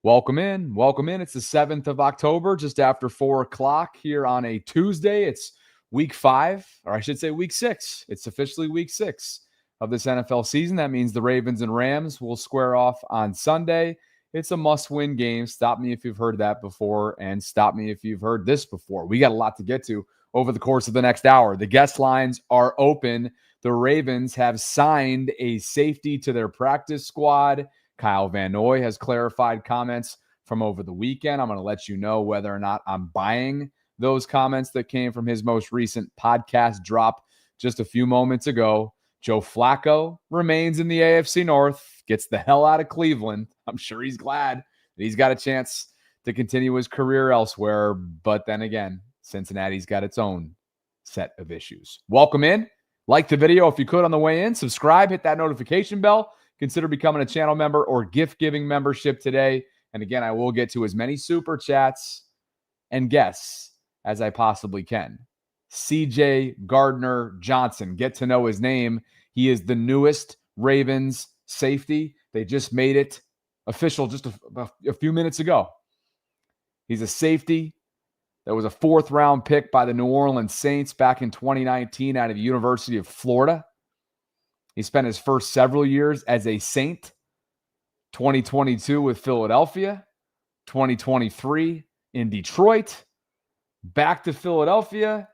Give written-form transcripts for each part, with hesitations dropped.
Welcome in. Welcome in. It's the 7th of October, just after 4 o'clock here on a Tuesday. It's week 5, or I should say week 6. It's officially week 6 of this NFL season. That means the Ravens and Rams will square off on Sunday. It's a must-win game. Stop me if you've heard that before, and stop me if you've heard this before. We got a lot to get to over the course of the next hour. The guest lines are open. The Ravens have signed a safety to their practice squad. Kyle Van Noy has clarified comments from over the weekend. I'm going to let you know whether or not I'm buying those comments that came from his most recent podcast drop just a few moments ago. Joe Flacco remains in the AFC North, gets the hell out of Cleveland. I'm sure he's glad that he's got a chance to continue his career elsewhere. But then again, Cincinnati's got its own set of issues. Welcome in. Like the video if you could on the way in. Subscribe, hit that notification bell. Consider becoming a channel member or gift-giving membership today. And again, I will get to as many super chats and guests as I possibly can. CJ Gardner-Johnson, get to know his name. He is the newest Ravens safety. They just made it official just a few minutes ago. He's a safety that was a 4th-round pick by the New Orleans Saints back in 2019 out of the University of Florida. He spent his first several years as a Saint, 2022 with Philadelphia, 2023 in Detroit, back to Philadelphia,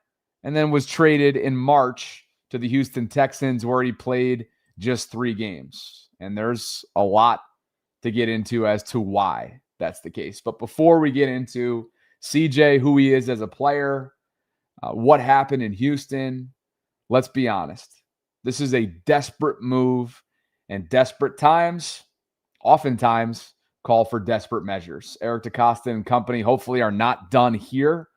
and then was traded in March to the Houston Texans, where he played just 3 games. And there's a lot to get into as to why that's the case. But before we get into CJ, who he is as a player, what happened in Houston, let's be honest. This is a desperate move, and desperate times oftentimes call for desperate measures. Eric DeCosta and company hopefully are not done here,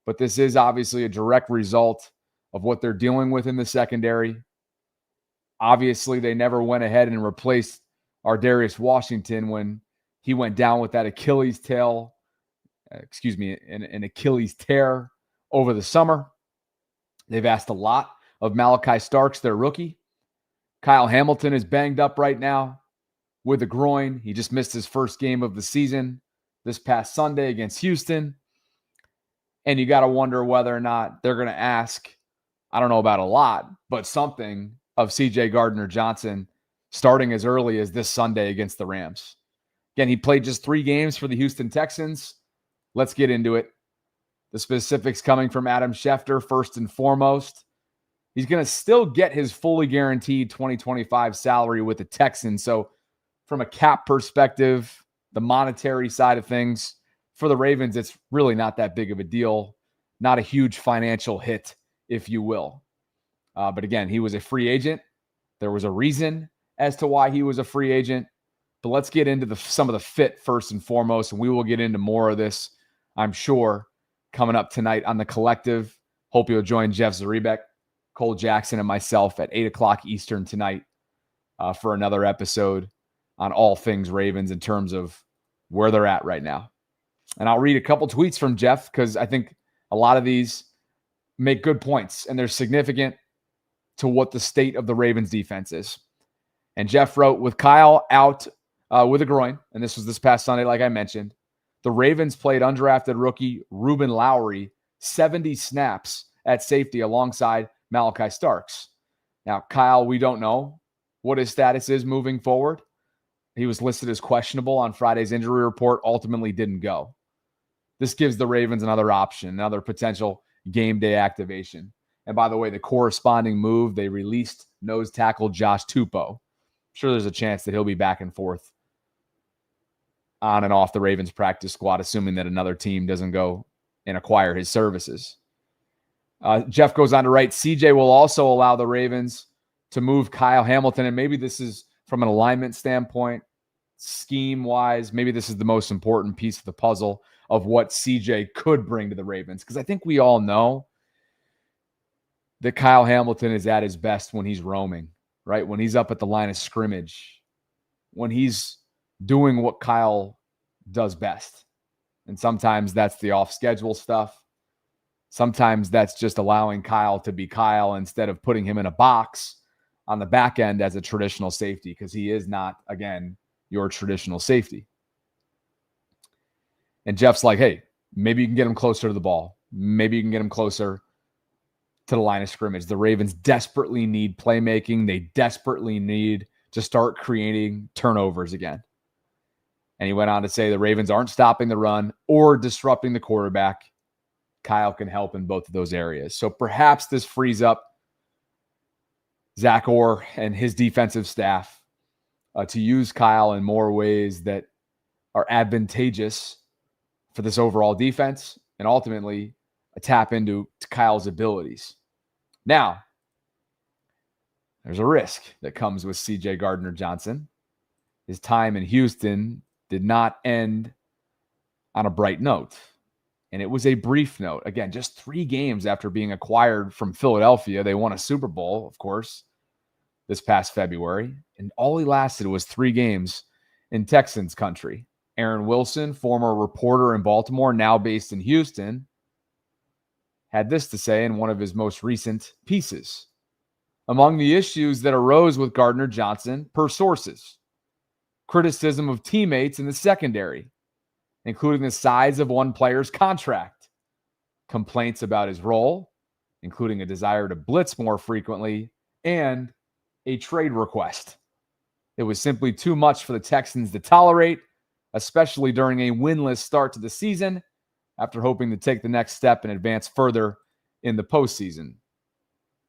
but this is obviously a direct result of what they're dealing with in the secondary. Obviously, they never went ahead and replaced Ardarius Washington when he went down with that Achilles tail, an Achilles tear over the summer. They've asked a lot of Malachi Starks, their rookie. Kyle Hamilton is banged up right now with a groin. He just missed his first game of the season this past Sunday against Houston. And you got to wonder whether or not they're going to ask, I don't know about a lot, but something of CJ Gardner-Johnson starting as early as this Sunday against the Rams. Again, he played just 3 games for the Houston Texans. Let's get into it. The specifics coming from Adam Schefter, first and foremost. He's going to still get his fully guaranteed 2025 salary with the Texans. So from a cap perspective, the monetary side of things, for the Ravens, it's really not that big of a deal. Not a huge financial hit, if you will. But again, he was a free agent. There was a reason as to why he was a free agent. But let's get into some of the fit first and foremost, and we will get into more of this, I'm sure, coming up tonight on The Collective. Hope you'll join Jeff Zaribek, Cole Jackson, and myself at 8 o'clock Eastern tonight for another episode on all things Ravens in terms of where they're at right now. And I'll read a couple tweets from Jeff because I think a lot of these make good points and they're significant to what the state of the Ravens defense is. And Jeff wrote, with Kyle out with a groin, and this was this past Sunday, like I mentioned, the Ravens played undrafted rookie Ruben Lowry 70 snaps at safety alongside Malachi Starks. Now, Kyle, we don't know what his status is moving forward. He was listed as questionable on Friday's injury report, ultimately didn't go. This gives the Ravens another option, another potential game day activation. And by the way, the corresponding move, they released nose tackle Josh Tupou. I'm sure there's a chance that he'll be back and forth on and off the Ravens practice squad, assuming that another team doesn't go and acquire his services. Jeff goes on to write, CJ will also allow the Ravens to move Kyle Hamilton, and maybe this is from an alignment standpoint, scheme-wise, maybe this is the most important piece of the puzzle of what CJ could bring to the Ravens, because I think we all know that Kyle Hamilton is at his best when he's roaming, right? When he's up at the line of scrimmage, when he's doing what Kyle does best. And sometimes that's the off-schedule stuff. Sometimes that's just allowing Kyle to be Kyle instead of putting him in a box on the back end as a traditional safety, because he is not, again, your traditional safety. And Jeff's like, hey, maybe you can get him closer to the ball. Maybe you can get him closer to the line of scrimmage. The Ravens desperately need playmaking. They desperately need to start creating turnovers again. And he went on to say the Ravens aren't stopping the run or disrupting the quarterback. Kyle can help in both of those areas. So perhaps this frees up Zach Orr and his defensive staff to use Kyle in more ways that are advantageous for this overall defense and ultimately tap into Kyle's abilities. Now, there's a risk that comes with C.J. Gardner-Johnson. His time in Houston did not end on a bright note. And it was a brief note. Again, just 3 games after being acquired from Philadelphia. They won a Super Bowl, of course, this past February. And all he lasted was 3 games in Texans country. Aaron Wilson, former reporter in Baltimore, now based in Houston, had this to say in one of his most recent pieces. Among the issues that arose with Gardner-Johnson, per sources, criticism of teammates in the secondary, including the size of one player's contract, complaints about his role, including a desire to blitz more frequently, and a trade request. It was simply too much for the Texans to tolerate, especially during a winless start to the season, after hoping to take the next step and advance further in the postseason.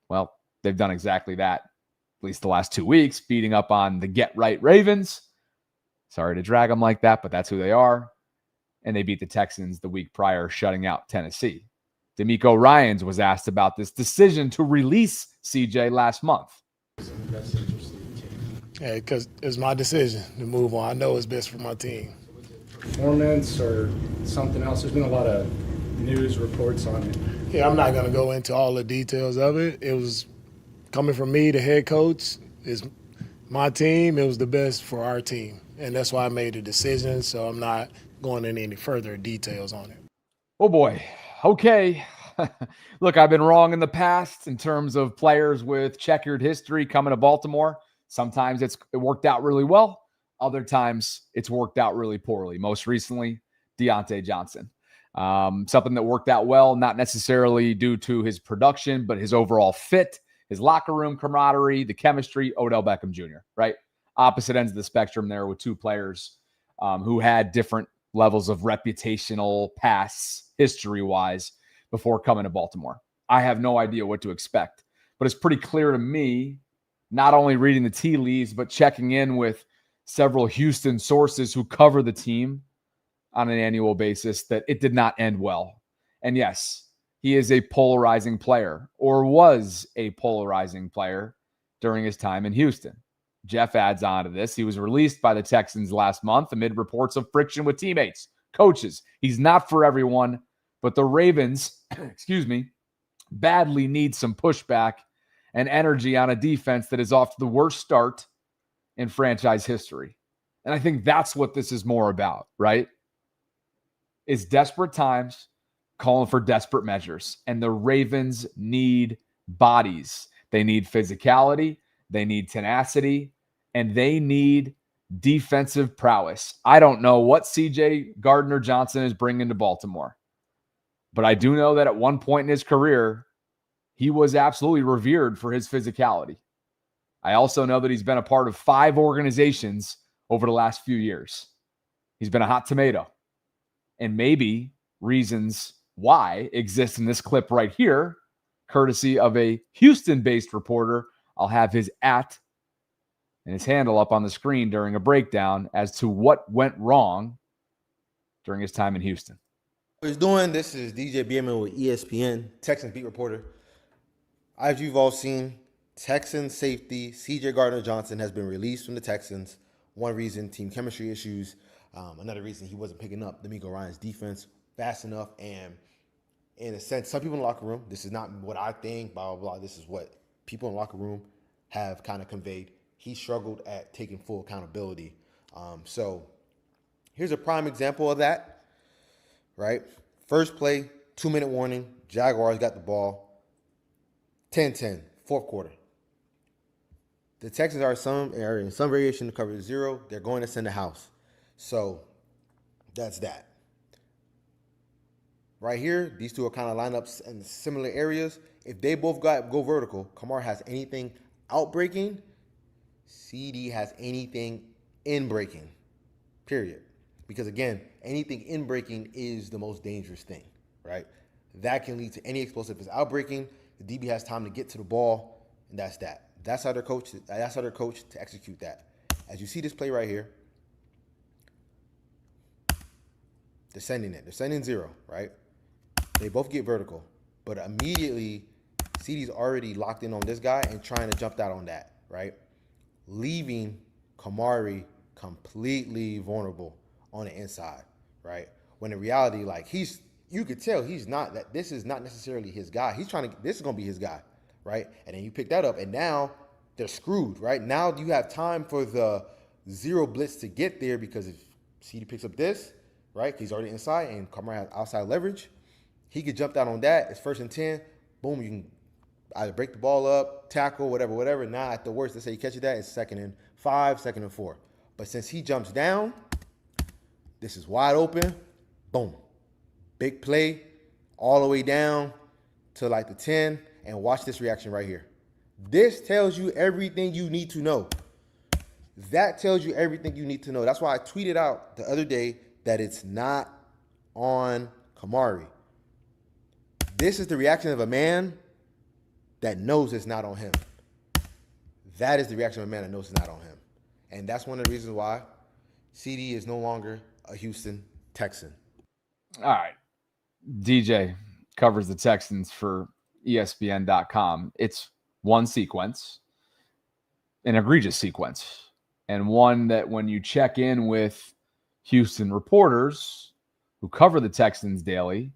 Well, they've done exactly that, at least the last 2 weeks, beating up on the get-right Ravens. Sorry to drag them like that, but that's who they are. And they beat the Texans the week prior, shutting out Tennessee. D'Amico Ryans was asked about this decision to release CJ last month. Yeah, because it's my decision to move on. I know it's best for my team. Performance or something else? There's been a lot of news reports on it. Yeah, I'm not going to go into all the details of it. It was coming from me, the head coach. It's my team. It was the best for our team. And that's why I made the decision, so I'm not going into any further details on it. Oh, boy. Okay. Look, I've been wrong in the past in terms of players with checkered history coming to Baltimore. Sometimes it worked out really well. Other times it's worked out really poorly. Most recently, Deontay Johnson. Something that worked out well, not necessarily due to his production, but his overall fit, his locker room camaraderie, the chemistry, Odell Beckham Jr., right? Opposite ends of the spectrum there with 2 players who had different levels of reputational past history-wise before coming to Baltimore. I have no idea what to expect, but it's pretty clear to me, not only reading the tea leaves, but checking in with several Houston sources who cover the team on an annual basis, that it did not end well. And yes, he is a polarizing player, or was a polarizing player during his time in Houston. Jeff adds on to this. He was released by the Texans last month amid reports of friction with teammates, coaches. He's not for everyone, but the Ravens, badly need some pushback and energy on a defense that is off to the worst start in franchise history. And I think that's what this is more about, right? It's desperate times calling for desperate measures. And the Ravens need bodies. They need physicality. They need tenacity. And they need defensive prowess. I don't know what C.J. Gardner-Johnson is bringing to Baltimore, but I do know that at one point in his career, he was absolutely revered for his physicality. I also know that he's been a part of 5 organizations over the last few years. He's been a hot tomato. And maybe reasons why exist in this clip right here, courtesy of a Houston-based reporter. I'll have his @ and his handle up on the screen during a breakdown as to what went wrong during his time in Houston. What he's doing, this is DJ Bierman with ESPN, Texans beat reporter. As you've all seen, Texans safety CJ Gardner-Johnson has been released from the Texans. One reason, team chemistry issues. Another reason, he wasn't picking up D'Amico Ryan's defense fast enough. And in a sense, some people in the locker room, this is not what I think, blah, blah, blah. This is what people in the locker room have kind of conveyed. He struggled at taking full accountability. So here's a prime example of that, right? First play, 2-minute warning. Jaguars got the ball. 10-10, fourth quarter. The Texans are in some variation to cover 0. They're going to send a house. So that's that. right here, these two are kind of lined up in similar areas. If they both go vertical, Kamara has anything out breaking, CD has anything in breaking, period. Because again, anything in breaking is the most dangerous thing, right? That can lead to any explosive. If it's out breaking, the DB has time to get to the ball, and that's that. That's how they're coached. That's how they're coached to execute that. As you see this play right here, they're sending it. They're sending zero, right? They both get vertical, but immediately CD's already locked in on this guy and trying to jump out on that, right? Leaving Kamari completely vulnerable on the inside, right? When in reality, like you could tell he's not that. This is not necessarily his guy. This is gonna be his guy, right? And then you pick that up, and now they're screwed, right? Now you have time for the zero blitz to get there because if CD picks up this, right? He's already inside, and Kamara has outside leverage. He could jump out on that. It's 1st and 10. Boom, you can either break the ball up, tackle, whatever. Now, at the worst, let's say you catch that, it's 2nd and 5, 2nd and 4. But since he jumps down, this is wide open. Boom. Big play all the way down to like the 10. And watch this reaction right here. This tells you everything you need to know. That tells you everything you need to know. That's why I tweeted out the other day that it's not on Kamari. This is the reaction of a man that knows it's not on him. That is the reaction of a man that knows it's not on him. And that's one of the reasons why CD is no longer a Houston Texan. All right. DJ covers the Texans for ESPN.com. It's one sequence, an egregious sequence, and one that when you check in with Houston reporters who cover the Texans daily,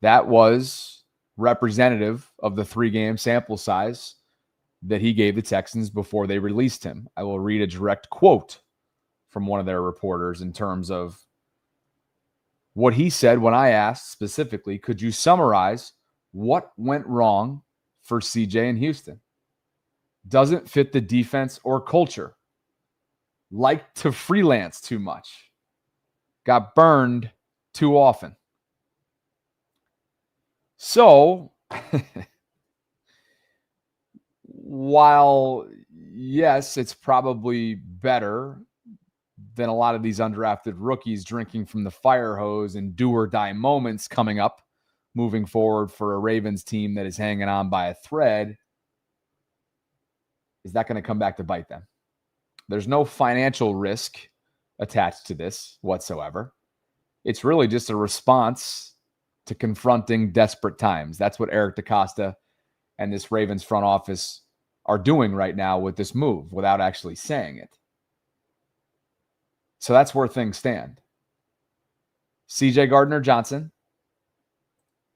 that was representative of the 3-game sample size that he gave the Texans before they released him. I will read a direct quote from one of their reporters in terms of what he said when I asked specifically, could you summarize what went wrong for CJ in Houston? Doesn't fit the defense or culture. Liked to freelance too much. Got burned too often. So, while, yes, it's probably better than a lot of these undrafted rookies drinking from the fire hose and do or die moments coming up, moving forward for a Ravens team that is hanging on by a thread, is that going to come back to bite them? There's no financial risk attached to this whatsoever. It's really just a response to confronting desperate times. That's what Eric DeCosta and this Ravens front office are doing right now with this move without actually saying it. So that's where things stand. CJ Gardner-Johnson,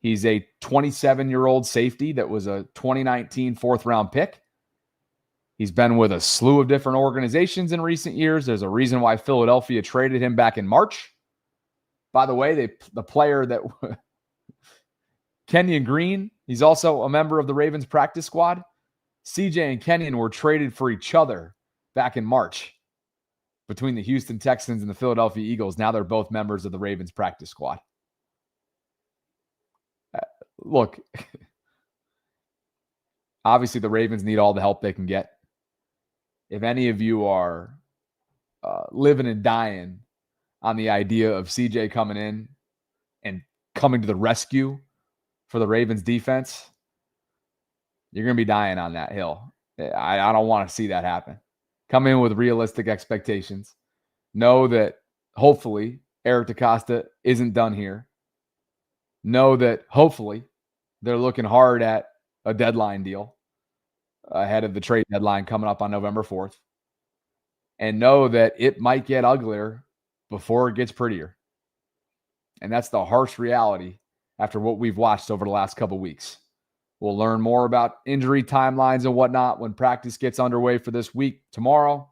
he's a 27-year-old safety that was a 2019 4th-round pick. He's been with a slew of different organizations in recent years. There's a reason why Philadelphia traded him back in March. By the way, the player that Kenyon Green, he's also a member of the Ravens practice squad. CJ and Kenyon were traded for each other back in March between the Houston Texans and the Philadelphia Eagles. Now they're both members of the Ravens practice squad. Look, obviously the Ravens need all the help they can get. If any of you are living and dying on the idea of CJ coming in and coming to the rescue for the Ravens defense, you're going to be dying on that hill. I don't want to see that happen. Come in with realistic expectations. Know that hopefully Eric DeCosta isn't done here. Know that hopefully they're looking hard at a deadline deal ahead of the trade deadline coming up on November 4th. And know that it might get uglier before it gets prettier. And that's the harsh reality after what we've watched over the last couple weeks. We'll learn more about injury timelines and whatnot when practice gets underway for this week tomorrow.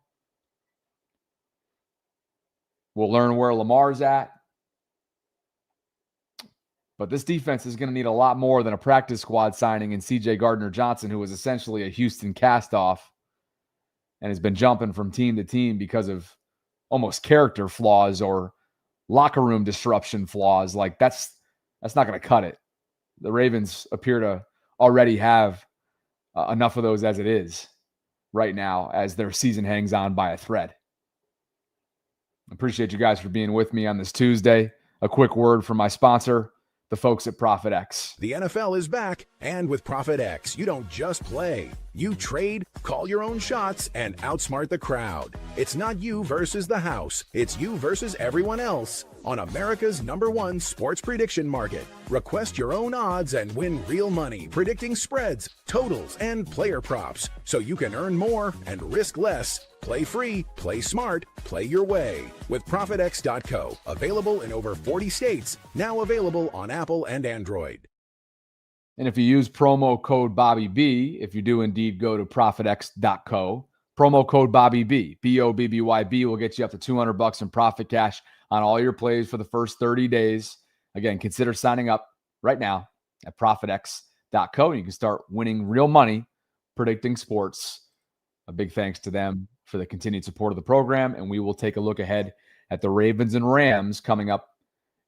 We'll learn where Lamar's at. But this defense is going to need a lot more than a practice squad signing in CJ Gardner-Johnson, who is essentially a Houston cast-off and has been jumping from team to team because of almost character flaws or locker room disruption flaws. Like that's That's not going to cut it. The Ravens appear to already have enough of those as it is right now, as their season hangs on by a thread. Appreciate you guys for being with me on this Tuesday. A quick word from my sponsor, the folks at ProfitX. The NFL is back, and with ProfitX, you don't just play. You trade, call your own shots, and outsmart the crowd. It's not you versus the house. It's you versus everyone else on America's #1 sports prediction market. Request your own odds and win real money predicting spreads, totals, and player props so you can earn more and risk less. Play free, play smart, play your way with ProfitX.co. Available in over 40 states, now available on Apple and Android. And if you use promo code BobbyB, if you do indeed go to ProfitX.co, promo code BobbyB, BOBBYB, will get you up to $200 in profit cash on all your plays for the first 30 days. Again, consider signing up right now at ProfitX.co, and you can start winning real money predicting sports. A big thanks to them for the continued support of the program, and we will take a look ahead at the Ravens and Rams coming up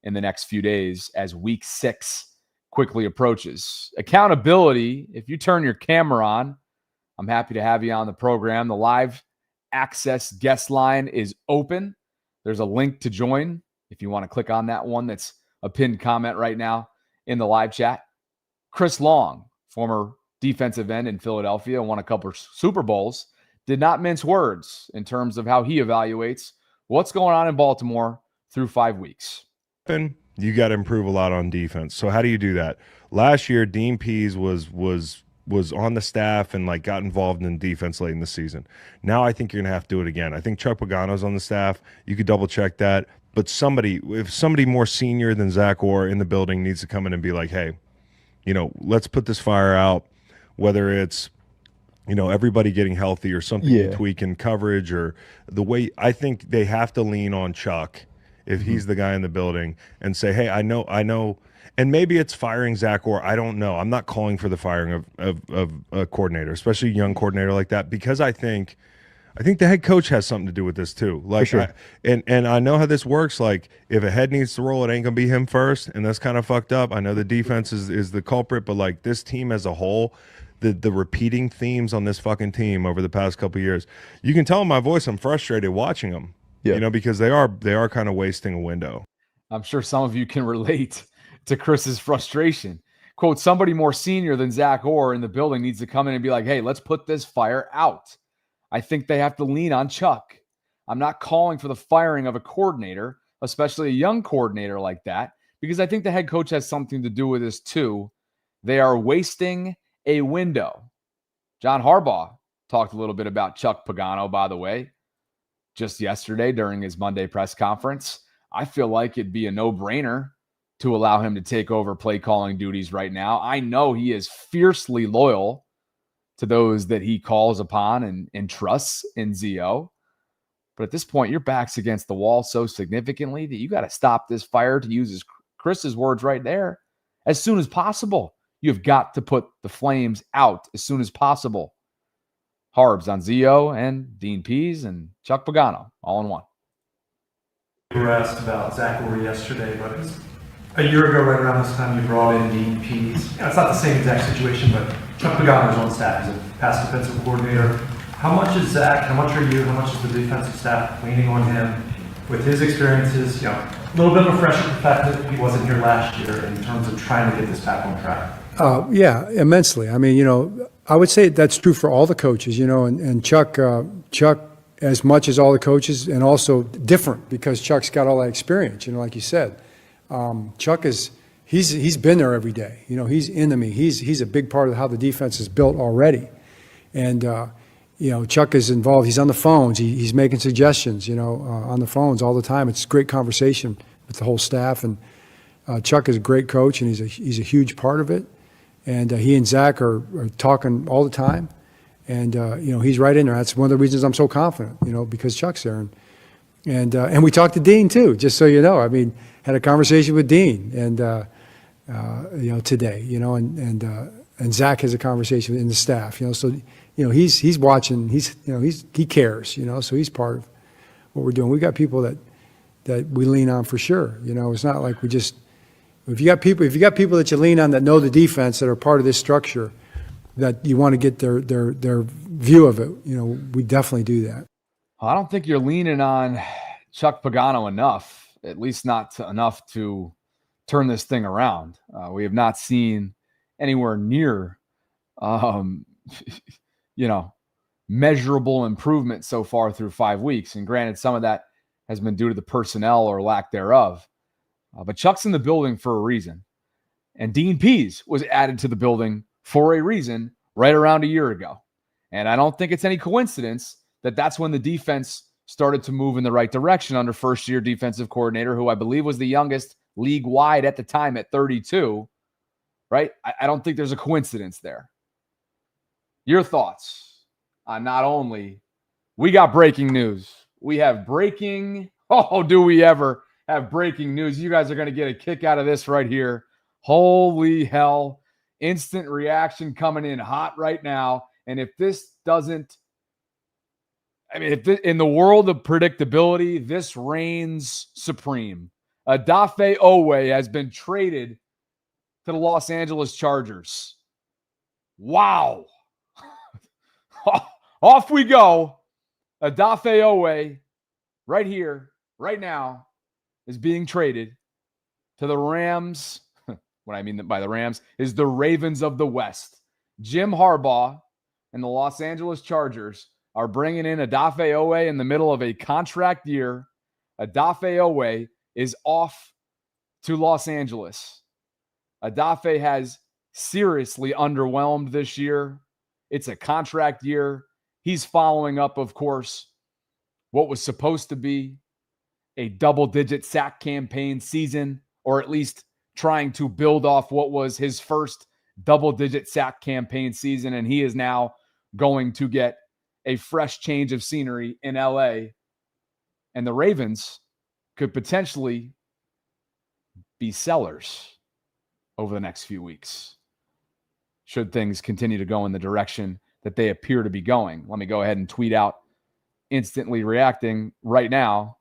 in the next few days as Week 6 quickly approaches. Accountability, if you turn your camera on, I'm happy to have you on the program. The live access guest line is open. There's a link to join if you want to click on that one. That's a pinned comment right now in the live chat. Chris Long, former defensive end in Philadelphia, won a couple of Super Bowls, did not mince words in terms of how he evaluates what's going on in Baltimore through 5 weeks. You got to improve a lot on defense. So how do you do that? Last year, Dean Pease was on the staff and like got involved in defense late in the season. Now I think you're gonna have to do it again. I think Chuck Pagano's on the staff. You could double check that. But if somebody more senior than Zach Orr in the building needs to come in and be like, hey, let's put this fire out. Whether it's everybody getting healthy or something you tweak in coverage or the way, I think they have to lean on Chuck if he's the guy in the building and say, hey, I know, and maybe it's firing Zach Orr. I don't know. I'm not calling for the firing of a coordinator, especially a young coordinator like that, because I think the head coach has something to do with this too. Like, sure. And I know how this works. Like, if a head needs to roll, it ain't gonna be him first, and that's kind of fucked up. I know the defense is the culprit, but like this team as a whole, the repeating themes on this fucking team over the past couple of years, you can tell in my voice I'm frustrated watching them. Yeah. Because they are kind of wasting a window. I'm sure some of you can relate to Chris's frustration. Quote, somebody more senior than Zach Orr in the building needs to come in and be like, hey, let's put this fire out. I think they have to lean on Chuck. I'm not calling for the firing of a coordinator, especially a young coordinator like that, because I think the head coach has something to do with this too. They are wasting a window. John Harbaugh talked a little bit about Chuck Pagano, by the way, just yesterday during his Monday press conference. I feel like it'd be a no-brainer to allow him to take over play calling duties right now. I know he is fiercely loyal to those that he calls upon and trusts in ZO. But at this point, your back's against the wall so significantly that you got to stop this fire, to use Chris's words right there, as soon as possible. You've got to put the flames out as soon as possible. Harbs on ZO and Dean Pease and Chuck Pagano all in one. We were asked about Zach Orr yesterday, but it was a year ago, right around this time, you brought in Dean Pease. It's not the same exact situation, but Chuck Pagano's on staff. He's a past defensive coordinator. How much is Zach, how much are you, how much is the defensive staff leaning on him with his experiences? A little bit of a fresh perspective. He wasn't here last year in terms of trying to get this back on track. Yeah, immensely. I mean, I would say that's true for all the coaches, and Chuck, as much as all the coaches, and also different because Chuck's got all that experience, like you said. Chuck he's been there every day. He's into me. He's a big part of how the defense is built already. And, Chuck is involved. He's on the phones. He's making suggestions, on the phones all the time. It's a great conversation with the whole staff. And Chuck is a great coach, and he's a huge part of it. And he and Zach are talking all the time. And, he's right in there. That's one of the reasons I'm so confident, because Chuck's there. And we talked to Dean, too, just so you know. I mean, had a conversation with Dean and, today, and Zach has a conversation in the staff, so, he's watching, he cares, so he's part of what we're doing. We got people that we lean on for sure. It's not like we just, If you got people that you lean on that know the defense, that are part of this structure, that you want to get their view of it, we definitely do that. I don't think you're leaning on Chuck Pagano enough, at least not enough to turn this thing around. We have not seen anywhere near, measurable improvement so far through 5 weeks. And granted, some of that has been due to the personnel or lack thereof. But Chuck's in the building for a reason. And Dean Pease was added to the building for a reason right around a year ago. And I don't think it's any coincidence that that's when the defense started to move in the right direction under first-year defensive coordinator, who I believe was the youngest league-wide at the time at 32, right? I don't think there's a coincidence there. Your thoughts on not only we got breaking news. We have breaking. Oh, do we ever have breaking news? You guys are going to get a kick out of this right here. Holy hell. Instant reaction coming in hot right now. And if this doesn't, in the world of predictability, this reigns supreme. Odafe Oweh has been traded to the Los Angeles Chargers. Wow. Off we go. Odafe Oweh, right here, right now, is being traded to the Rams. What I mean by the Rams is the Ravens of the West. Jim Harbaugh and the Los Angeles Chargers are bringing in Odafe Oweh in the middle of a contract year. Odafe Oweh is off to Los Angeles. Odafe has seriously underwhelmed this year. It's a contract year. He's following up, of course, what was supposed to be a double-digit sack campaign season, or at least trying to build off what was his first double-digit sack campaign season, and he is now going to get a fresh change of scenery in LA. And the Ravens could potentially be sellers over the next few weeks, should things continue to go in the direction that they appear to be going. Let me go ahead and tweet out instantly reacting right now.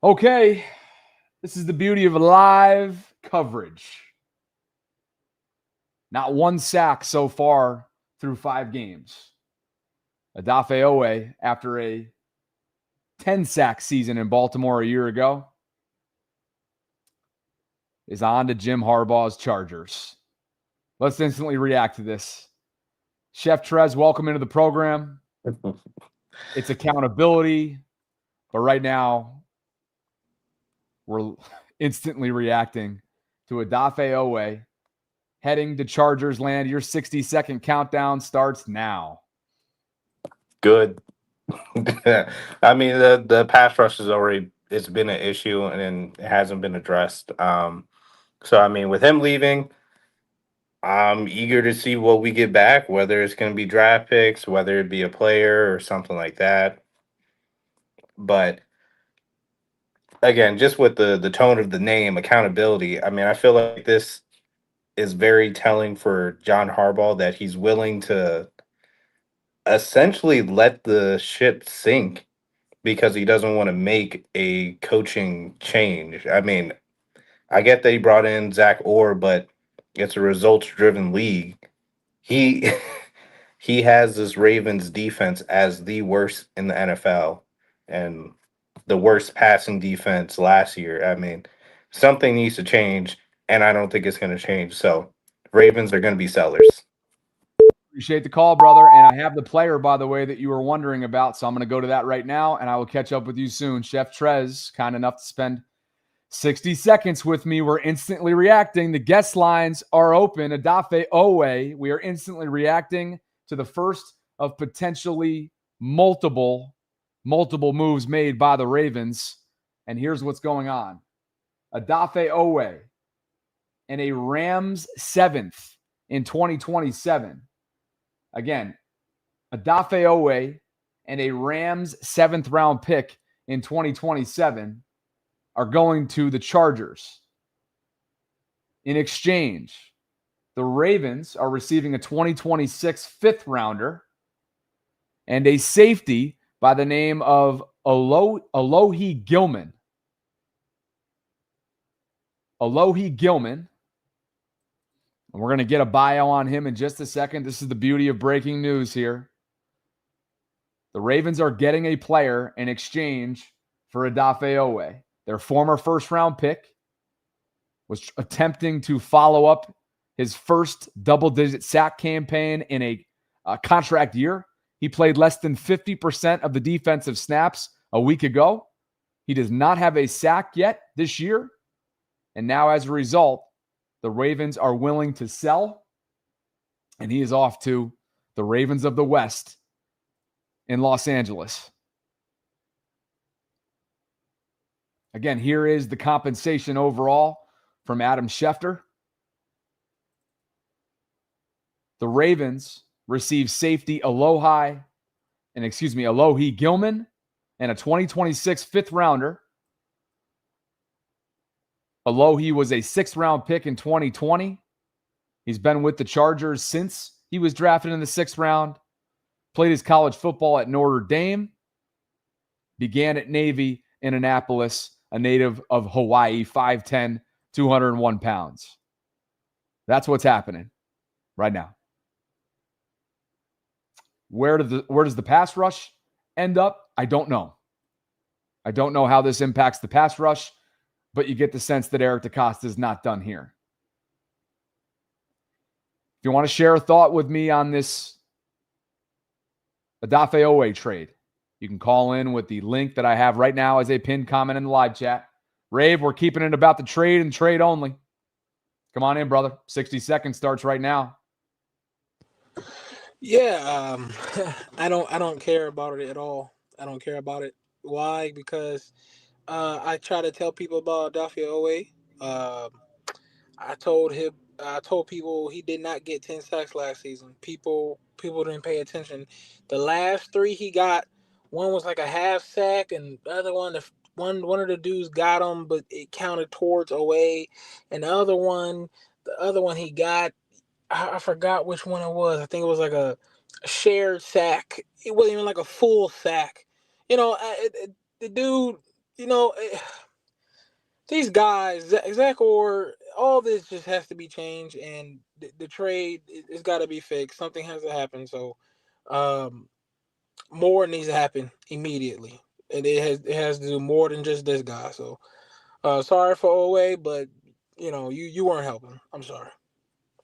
Okay, this is the beauty of live coverage. Not one sack so far through 5 games. Odafe Oweh, after a 10-sack season in Baltimore a year ago, is on to Jim Harbaugh's Chargers. Let's instantly react to this. Chef Trez, welcome into the program. It's accountability, but right now we're instantly reacting to Odafe Oweh heading to Chargers land. Your 60-second countdown starts now. Good. I mean, the pass rush is already, it's been an issue and it hasn't been addressed. So, I mean, with him leaving, I'm eager to see what we get back, whether it's going to be draft picks, whether it be a player or something like that. But again, just with the tone of the name, accountability, I mean, I feel like this is very telling for John Harbaugh that he's willing to essentially let the ship sink because he doesn't want to make a coaching change. I mean, I get that he brought in Zach Orr, but it's a results-driven league. He he has this Ravens defense as the worst in the NFL and the worst passing defense last year. I mean, something needs to change, and I don't think it's going to change. So, Ravens are going to be sellers. Appreciate the call, brother. And I have the player, by the way, that you were wondering about. So I'm going to go to that right now, and I will catch up with you soon. Chef Trez, kind enough to spend 60 seconds with me. We're instantly reacting. The guest lines are open. Odafe Oweh, we are instantly reacting to the first of potentially multiple moves made by the Ravens. And here's what's going on. Odafe Oweh and a Rams 7th in 2027. Again, Odafe Oweh and a Rams 7th round pick in 2027 are going to the Chargers. In exchange, the Ravens are receiving a 2026 fifth rounder and a safety by the name of Alohi Gilman. Alohi Gilman. And we're going to get a bio on him in just a second. This is the beauty of breaking news here. The Ravens are getting a player in exchange for Odafe Oweh. Their former first-round pick was attempting to follow up his first double-digit sack campaign in a contract year. He played less than 50% of the defensive snaps a week ago. He does not have a sack yet this year. And now, as a result, the Ravens are willing to sell. And he is off to the Ravens of the West in Los Angeles. Again, here is the compensation overall from Adam Schefter. The Ravens receive safety Alohi Gilman and a 2026 fifth rounder. Alohi was a sixth-round pick in 2020. He's been with the Chargers since he was drafted in the sixth round. Played his college football at Notre Dame. Began at Navy in Annapolis, a native of Hawaii, 5'10", 201 pounds. That's what's happening right now. Where does the pass rush end up? I don't know. I don't know how this impacts the pass rush, but you get the sense that Eric DeCosta is not done here. If you want to share a thought with me on this Odafe Oweh trade, you can call in with the link that I have right now as a pinned comment in the live chat. Rave, we're keeping it about the trade and trade only. Come on in, brother. 60 seconds starts right now. Yeah, I don't care about it at all. I don't care about it. Why? Because I try to tell people about Odafe Oweh. I told people he did not get 10 sacks last season. People didn't pay attention. The last three he got, one was like a half sack, and the other one, one of the dudes got him, but it counted towards Oweh. And the other one he got, I forgot which one it was. I think it was like a shared sack. It wasn't even like a full sack. The dude, these guys, Zach Orr, all this just has to be changed, and the trade it's got to be fixed. Something has to happen. So, more needs to happen immediately, and it has to do more than just this guy. So, sorry for Oweh, but you weren't helping. I'm sorry.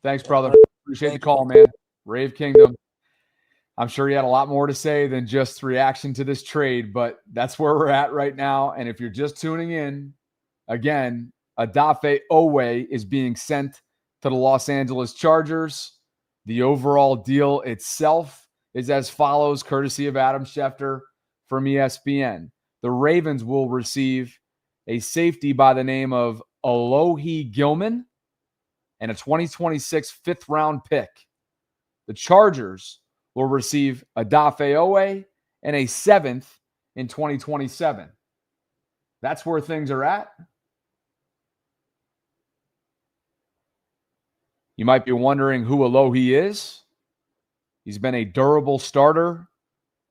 Thanks, brother. Appreciate the call, man. Rave Kingdom. I'm sure he had a lot more to say than just reaction to this trade, but that's where we're at right now. And if you're just tuning in, again, Odafe Oweh is being sent to the Los Angeles Chargers. The overall deal itself is as follows, courtesy of Adam Schefter from ESPN. The Ravens will receive a safety by the name of Alohi Gilman and a 2026 fifth-round pick. The Chargers will receive Odafe Oweh and a seventh in 2027. That's where things are at. You might be wondering who Alohi is. He's been a durable starter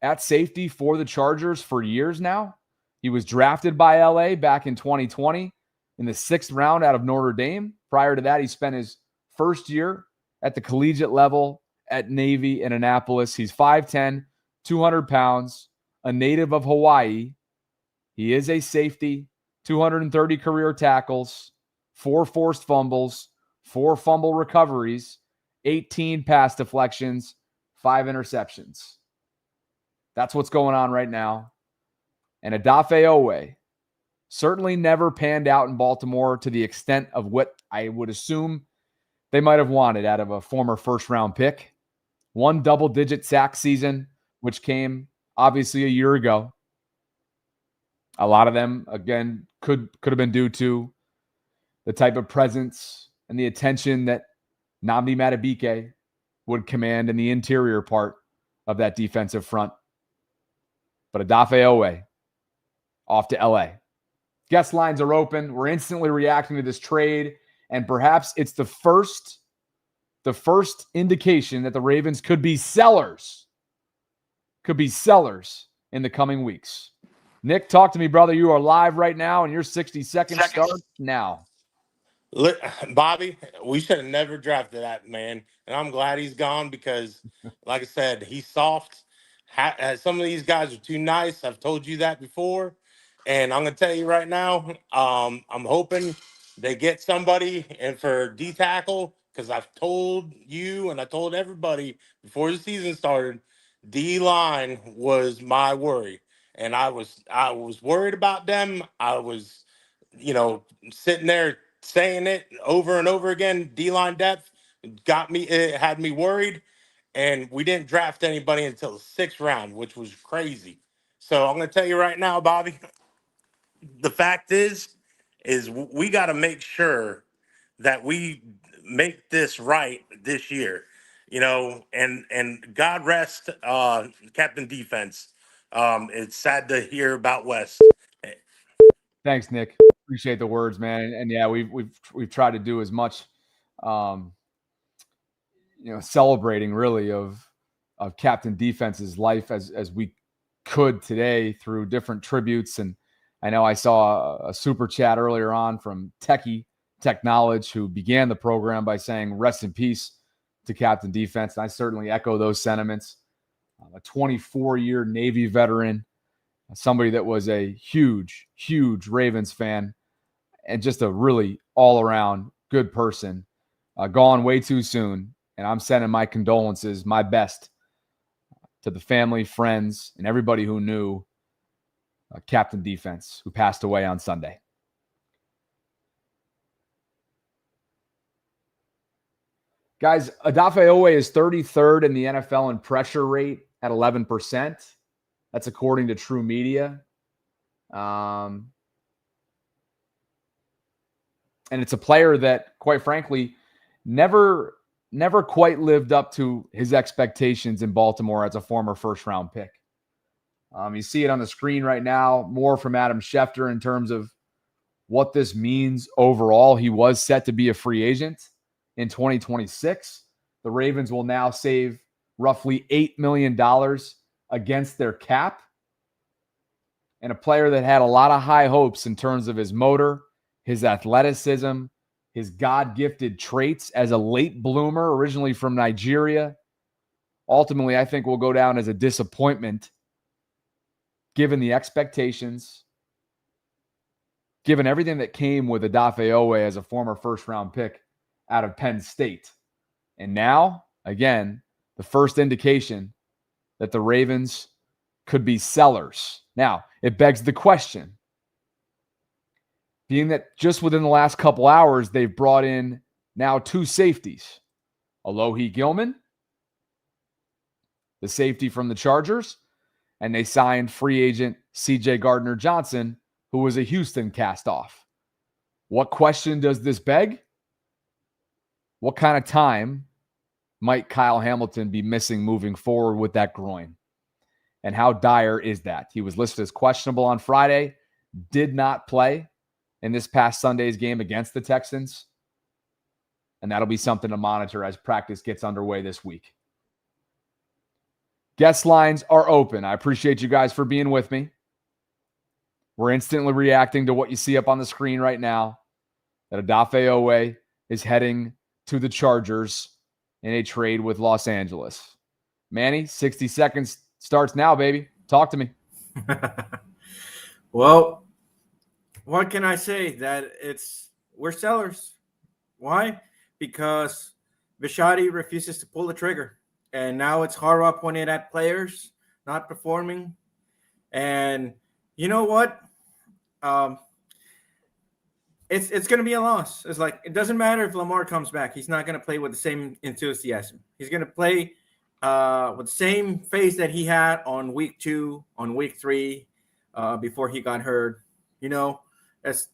at safety for the Chargers for years now. He was drafted by LA back in 2020 in the sixth round out of Notre Dame. Prior to that, he spent his first year at the collegiate level at Navy in Annapolis. He's 5'10", 200 pounds, a native of Hawaii. He is a safety, 230 career tackles, 4 forced fumbles, 4 fumble recoveries, 18 pass deflections, 5 interceptions. That's what's going on right now. And Odafe Oweh certainly never panned out in Baltimore to the extent of what I would assume they might have wanted out of a former first-round pick. 1 double-digit sack season, which came obviously a year ago. A lot of them, again, could have been due to the type of presence and the attention that Nnamdi Madubuike would command in the interior part of that defensive front. But Odafe Oweh, off to LA. Guest lines are open. We're instantly reacting to this trade, and perhaps it's the first indication that the Ravens could be sellers in the coming weeks. Nick, talk to me, brother. You are live right now, and your 60 seconds start now. Bobby, we should have never drafted that man, and I'm glad he's gone because, like I said, he's soft. Some of these guys are too nice. I've told you that before, and I'm gonna tell you right now. I'm hoping they get somebody and for D tackle because I've told you and I told everybody before the season started, D line was my worry, and I was worried about them. I was, sitting there saying it over and over again. D-line depth it had me worried, and we didn't draft anybody until the 6th round, which was crazy. So I'm going to tell you right now, Bobby, the fact is we got to make sure that we make this right this year, and God rest Captain Defense. It's sad to hear about West. Thanks, Nick. Appreciate the words, man. And yeah, we've tried to do as much, celebrating really of Captain Defense's life as we could today through different tributes. And I know I saw a super chat earlier on from Tech Knowledge, who began the program by saying rest in peace to Captain Defense. And I certainly echo those sentiments. A 24-year Navy veteran, somebody that was a huge, huge Ravens fan, and just a really all-around good person, gone way too soon. And I'm sending my condolences, my best, to the family, friends, and everybody who knew Captain Defense, who passed away on Sunday. Guys, Odafe Oweh is 33rd in the NFL in pressure rate at 11%. That's according to True Media. And it's a player that, quite frankly, never quite lived up to his expectations in Baltimore as a former first-round pick. You see it on the screen right now, more from Adam Schefter in terms of what this means overall. He was set to be a free agent in 2026. The Ravens will now save roughly $8 million against their cap. And a player that had a lot of high hopes in terms of his motor, his athleticism, his God-gifted traits as a late bloomer, originally from Nigeria. Ultimately, I think will go down as a disappointment given the expectations, given everything that came with Odafe Oweh as a former first-round pick out of Penn State. And now, again, the first indication that the Ravens could be sellers. Now, it begs the question, being that just within the last couple hours, they've brought in now 2 safeties. Alohi Gilman, the safety from the Chargers, and they signed free agent C.J. Gardner-Johnson, who was a Houston cast-off. What question does this beg? What kind of time might Kyle Hamilton be missing moving forward with that groin? And how dire is that? He was listed as questionable on Friday, did not play in this past Sunday's game against the Texans. And that'll be something to monitor as practice gets underway this week. Guest lines are open. I appreciate you guys for being with me. We're instantly reacting to what you see up on the screen right now, that Odafe Oweh is heading to the Chargers in a trade with Los Angeles. Manny, 60 seconds starts now, baby. Talk to me. Well, what can I say? That we're sellers. Why? Because Bisciotti refuses to pull the trigger. And now it's Harbaugh pointed at players not performing. And you know what? It's going to be a loss. It's like, it doesn't matter if Lamar comes back. He's not going to play with the same enthusiasm. He's going to play with the same face that he had on week 2, on week 3, before he got hurt. That's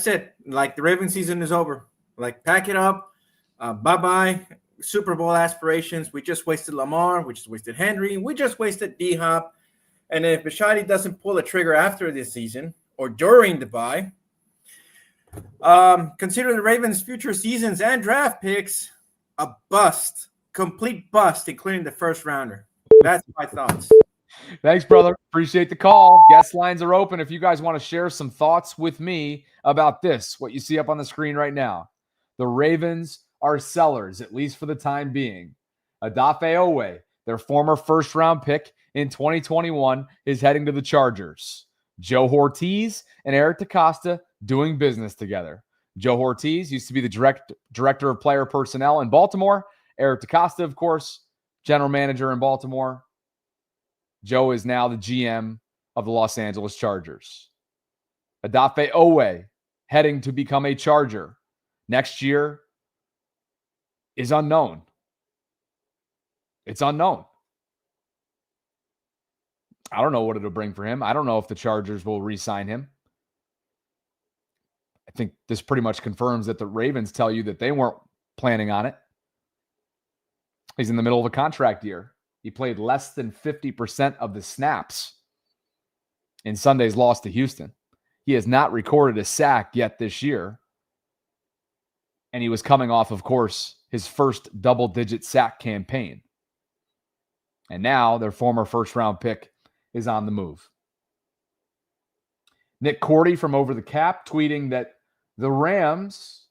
it. Like, the Ravens season is over. Like, pack it up. Bye-bye. Super Bowl aspirations. We just wasted Lamar. We just wasted Henry. We just wasted D-Hop. And if Bishotti doesn't pull the trigger after this season or during the bye, consider the Ravens' future seasons and draft picks a bust, complete bust, including the first rounder. That's my thoughts. Thanks, brother. Appreciate the call. Guest lines are open if you guys want to share some thoughts with me about this, what you see up on the screen right now. The Ravens are sellers, at least for the time being. Odafe Oweh, their former first-round pick in 2021, is heading to the Chargers. Joe Ortiz and Eric DaCosta doing business together. Joe Ortiz used to be the director of player personnel in Baltimore. Eric DaCosta, of course, general manager in Baltimore. Joe is now the GM of the Los Angeles Chargers. Odafe Oweh heading to become a Charger next year is unknown. It's unknown. I don't know what it'll bring for him. I don't know if the Chargers will re-sign him. I think this pretty much confirms that the Ravens tell you that they weren't planning on it. He's in the middle of a contract year. He played less than 50% of the snaps in Sunday's loss to Houston. He has not recorded a sack yet this year. And he was coming off, of course, his first double-digit sack campaign. And now their former first-round pick is on the move. Nick Cordy from Over the Cap tweeting that the Rams,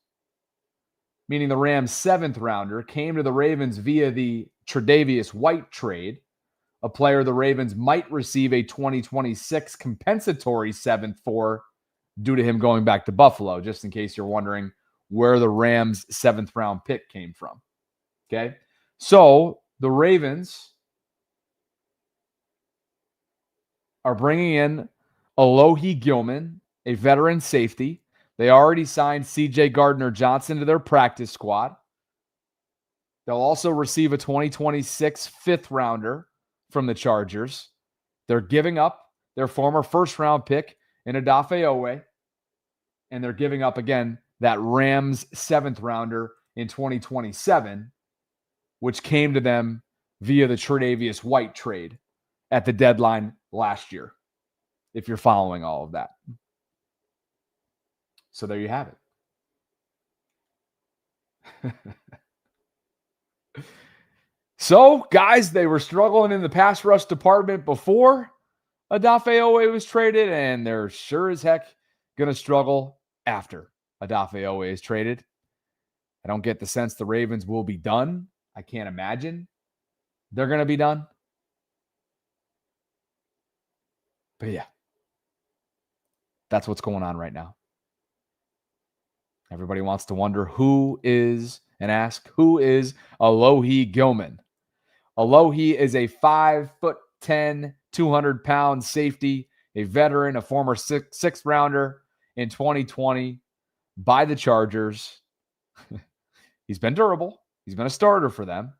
meaning the Rams' 7th rounder, came to the Ravens via the Tre'Davious White trade, a player the Ravens might receive a 2026 compensatory 7th for due to him going back to Buffalo, just in case you're wondering where the Rams' 7th round pick came from. Okay? So the Ravens are bringing in Alohi Gilman, a veteran safety. They already signed C.J. Gardner-Johnson to their practice squad. They'll also receive a 2026 5th rounder from the Chargers. They're giving up their former first-round pick in Odafe Oweh, and they're giving up, again, that Rams 7th rounder in 2027, which came to them via the Tre'Davious White trade at the deadline last year, if you're following all of that. So there you have it. So, guys, they were struggling in the pass rush department before Odafe Oweh was traded, and they're sure as heck going to struggle after Odafe Oweh is traded. I don't get the sense the Ravens will be done. I can't imagine they're going to be done. But yeah, that's what's going on right now. Everybody wants to wonder who is Alohi Gilman? Alohi is a 5'10", 200-pound safety, a veteran, a former sixth rounder in 2020 by the Chargers. He's been durable. He's been a starter for them.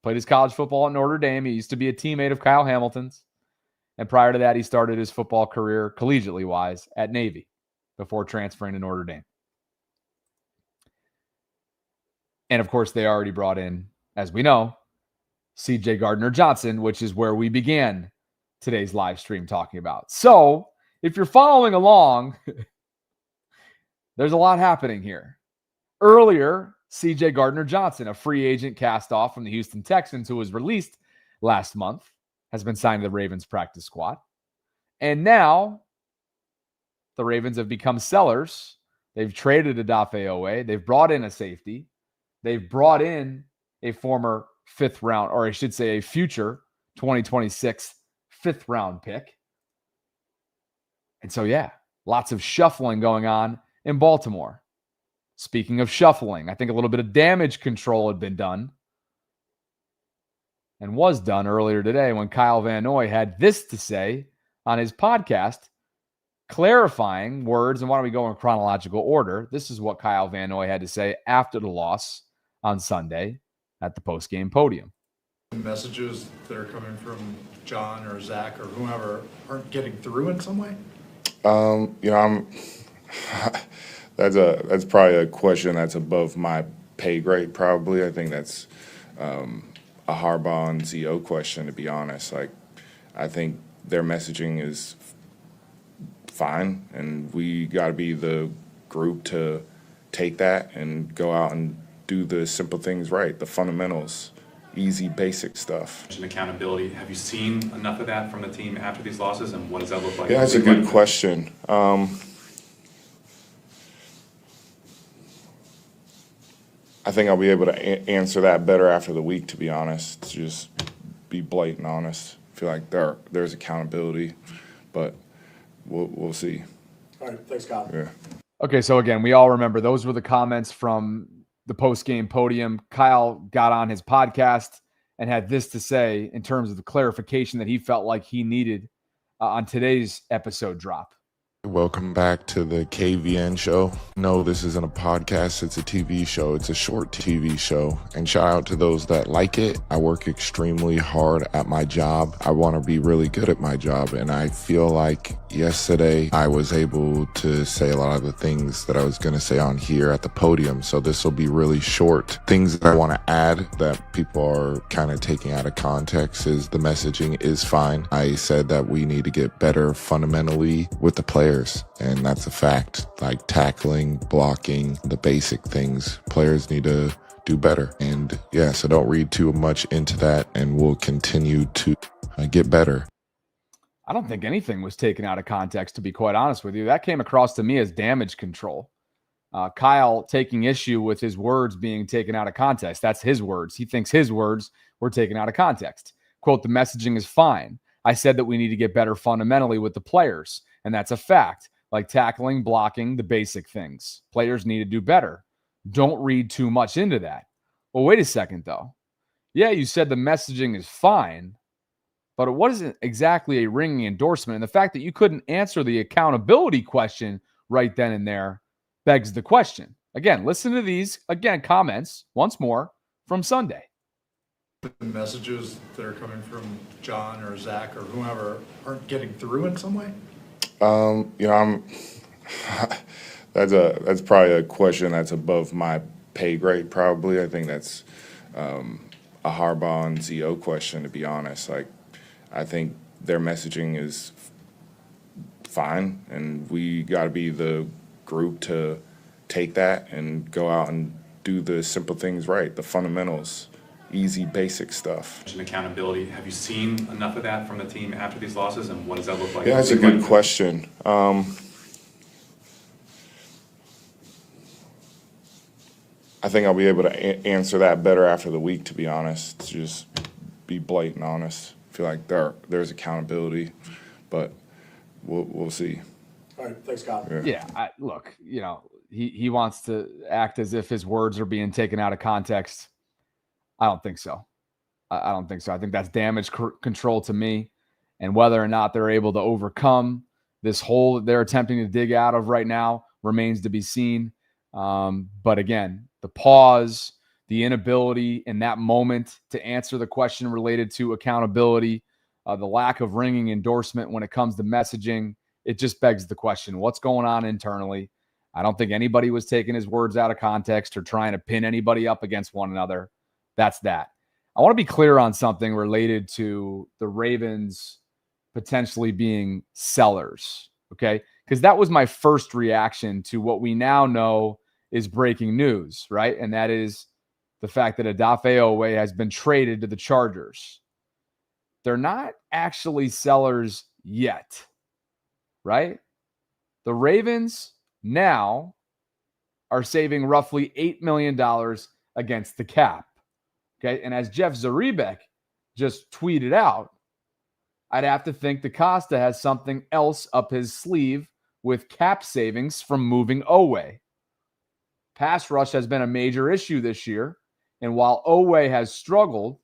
Played his college football at Notre Dame. He used to be a teammate of Kyle Hamilton's. And prior to that, he started his football career, collegiately wise, at Navy before transferring to Notre Dame. And of course, they already brought in, as we know, C.J. Gardner-Johnson, which is where we began today's live stream talking about. So, if you're following along, there's a lot happening here. Earlier, C.J. Gardner-Johnson, a free agent cast off from the Houston Texans who was released last month, has been signed to the Ravens practice squad. And now, the Ravens have become sellers. They've traded Odafe Oweh. They've brought in a safety. They've brought in a former 5th round, or I should say a future 2026 5th round pick. And so, yeah, lots of shuffling going on in Baltimore. Speaking of shuffling, I think a little bit of damage control had been done and was done earlier today when Kyle Van Noy had this to say on his podcast, clarifying words. And why don't we go in chronological order? This is what Kyle Van Noy had to say after the loss on Sunday at the post-game podium. Messages that are coming from John or Zach or whomever aren't getting through in some way? That's probably a question that's above my pay grade, probably. I think that's a Harbaugh and CO question, to be honest. Like, I think their messaging is fine, and we got to be the group to take that and go out and do the simple things right, the fundamentals, easy, basic stuff. And accountability. Have you seen enough of that from the team after these losses, and what does that look like? Yeah, that's a good question. I think I'll be able to answer that better after the week, to be honest. To just be blatant honest. I feel like there's accountability, but we'll see. All right, thanks, Kyle. Yeah. Okay, so again, we all remember those were the comments from the post-game podium. Kyle got on his podcast and had this to say in terms of the clarification that he felt like he needed on today's episode drop. Welcome back to the KVN show. No, this isn't a podcast. It's a TV show. It's a short TV show. And shout out to those that like it. I work extremely hard at my job. I want to be really good at my job. And I feel like yesterday I was able to say a lot of the things that I was going to say on here at the podium. So this will be really short. Things that I want to add that people are kind of taking out of context is the messaging is fine. I said that we need to get better fundamentally with the players. And that's a fact. Like tackling, blocking, the basic things. Players need to do better. And yeah, so don't read too much into that, and we'll continue to get better. I don't think anything was taken out of context, to be quite honest with you. That came across to me as damage control. Kyle taking issue with his words being taken out of context. That's his words. He thinks his words were taken out of context. Quote, the messaging is fine. I said that we need to get better fundamentally with the players. And that's a fact, like tackling, blocking, the basic things. Players need to do better. Don't read too much into that. Well, wait a second, though. Yeah, you said the messaging is fine, but it wasn't exactly a ringing endorsement. And the fact that you couldn't answer the accountability question right then and there begs the question. Again, listen to these, comments once more from Sunday. The messages that are coming from John or Zach or whoever aren't getting through in some way? That's probably a question that's above my pay grade, probably. I think that's a Harbaugh and ZO question, to be honest. Like, I think their messaging is fine, and we got to be the group to take that and go out and do the simple things right, the fundamentals, easy, basic stuff. And accountability. Have you seen enough of that from the team after these losses, and what does that look like? Yeah, that's a good question. I think I'll be able to answer that better after the week, to be honest. To just be blatant honest. I feel like there's accountability, but we'll see. All right, thanks, Kyle. Yeah, look, he wants to act as if his words are being taken out of context. I don't think so. I don't think so. I think that's damage control to me. And whether or not they're able to overcome this hole that they're attempting to dig out of right now remains to be seen. But again, the pause, the inability in that moment to answer the question related to accountability, the lack of ringing endorsement when it comes to messaging, it just begs the question, what's going on internally? I don't think anybody was taking his words out of context or trying to pin anybody up against one another. That's that. I want to be clear on something related to the Ravens potentially being sellers, okay? Because that was my first reaction to what we now know is breaking news, right? And that is the fact that Odafe Oweh has been traded to the Chargers. They're not actually sellers yet, right? The Ravens now are saving roughly $8 million against the cap. Okay, and as Jeff Zaribek just tweeted out, I'd have to think DaCosta has something else up his sleeve with cap savings from moving Oweh. Pass rush has been a major issue this year, and while Oweh has struggled,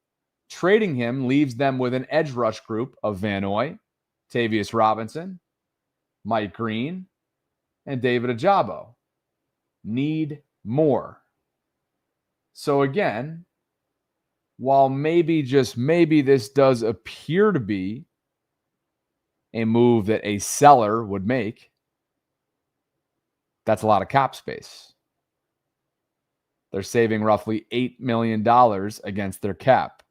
trading him leaves them with an edge rush group of Van Noy, Tavius Robinson, Mike Green, and David Ajabo. Need more. So again, while maybe, just maybe, this does appear to be a move that a seller would make, that's a lot of cap space. They're saving roughly $8 million against their cap.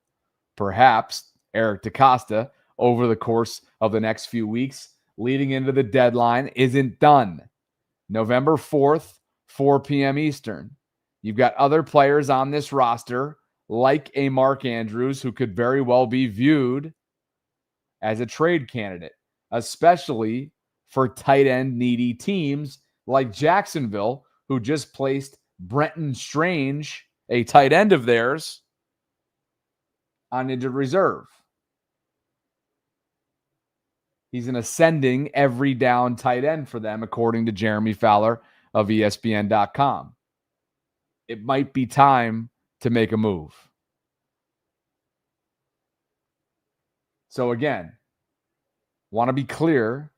Perhaps Eric DaCosta over the course of the next few weeks leading into the deadline isn't done. November 4th, 4 p.m. Eastern. You've got other players on this roster, like a Mark Andrews, who could very well be viewed as a trade candidate, especially for tight end needy teams like Jacksonville, who just placed Brenton Strange, a tight end of theirs, on injured reserve. He's an ascending every down tight end for them, according to Jeremy Fowler of ESPN.com. It might be time to make a move. So again, want to be clear,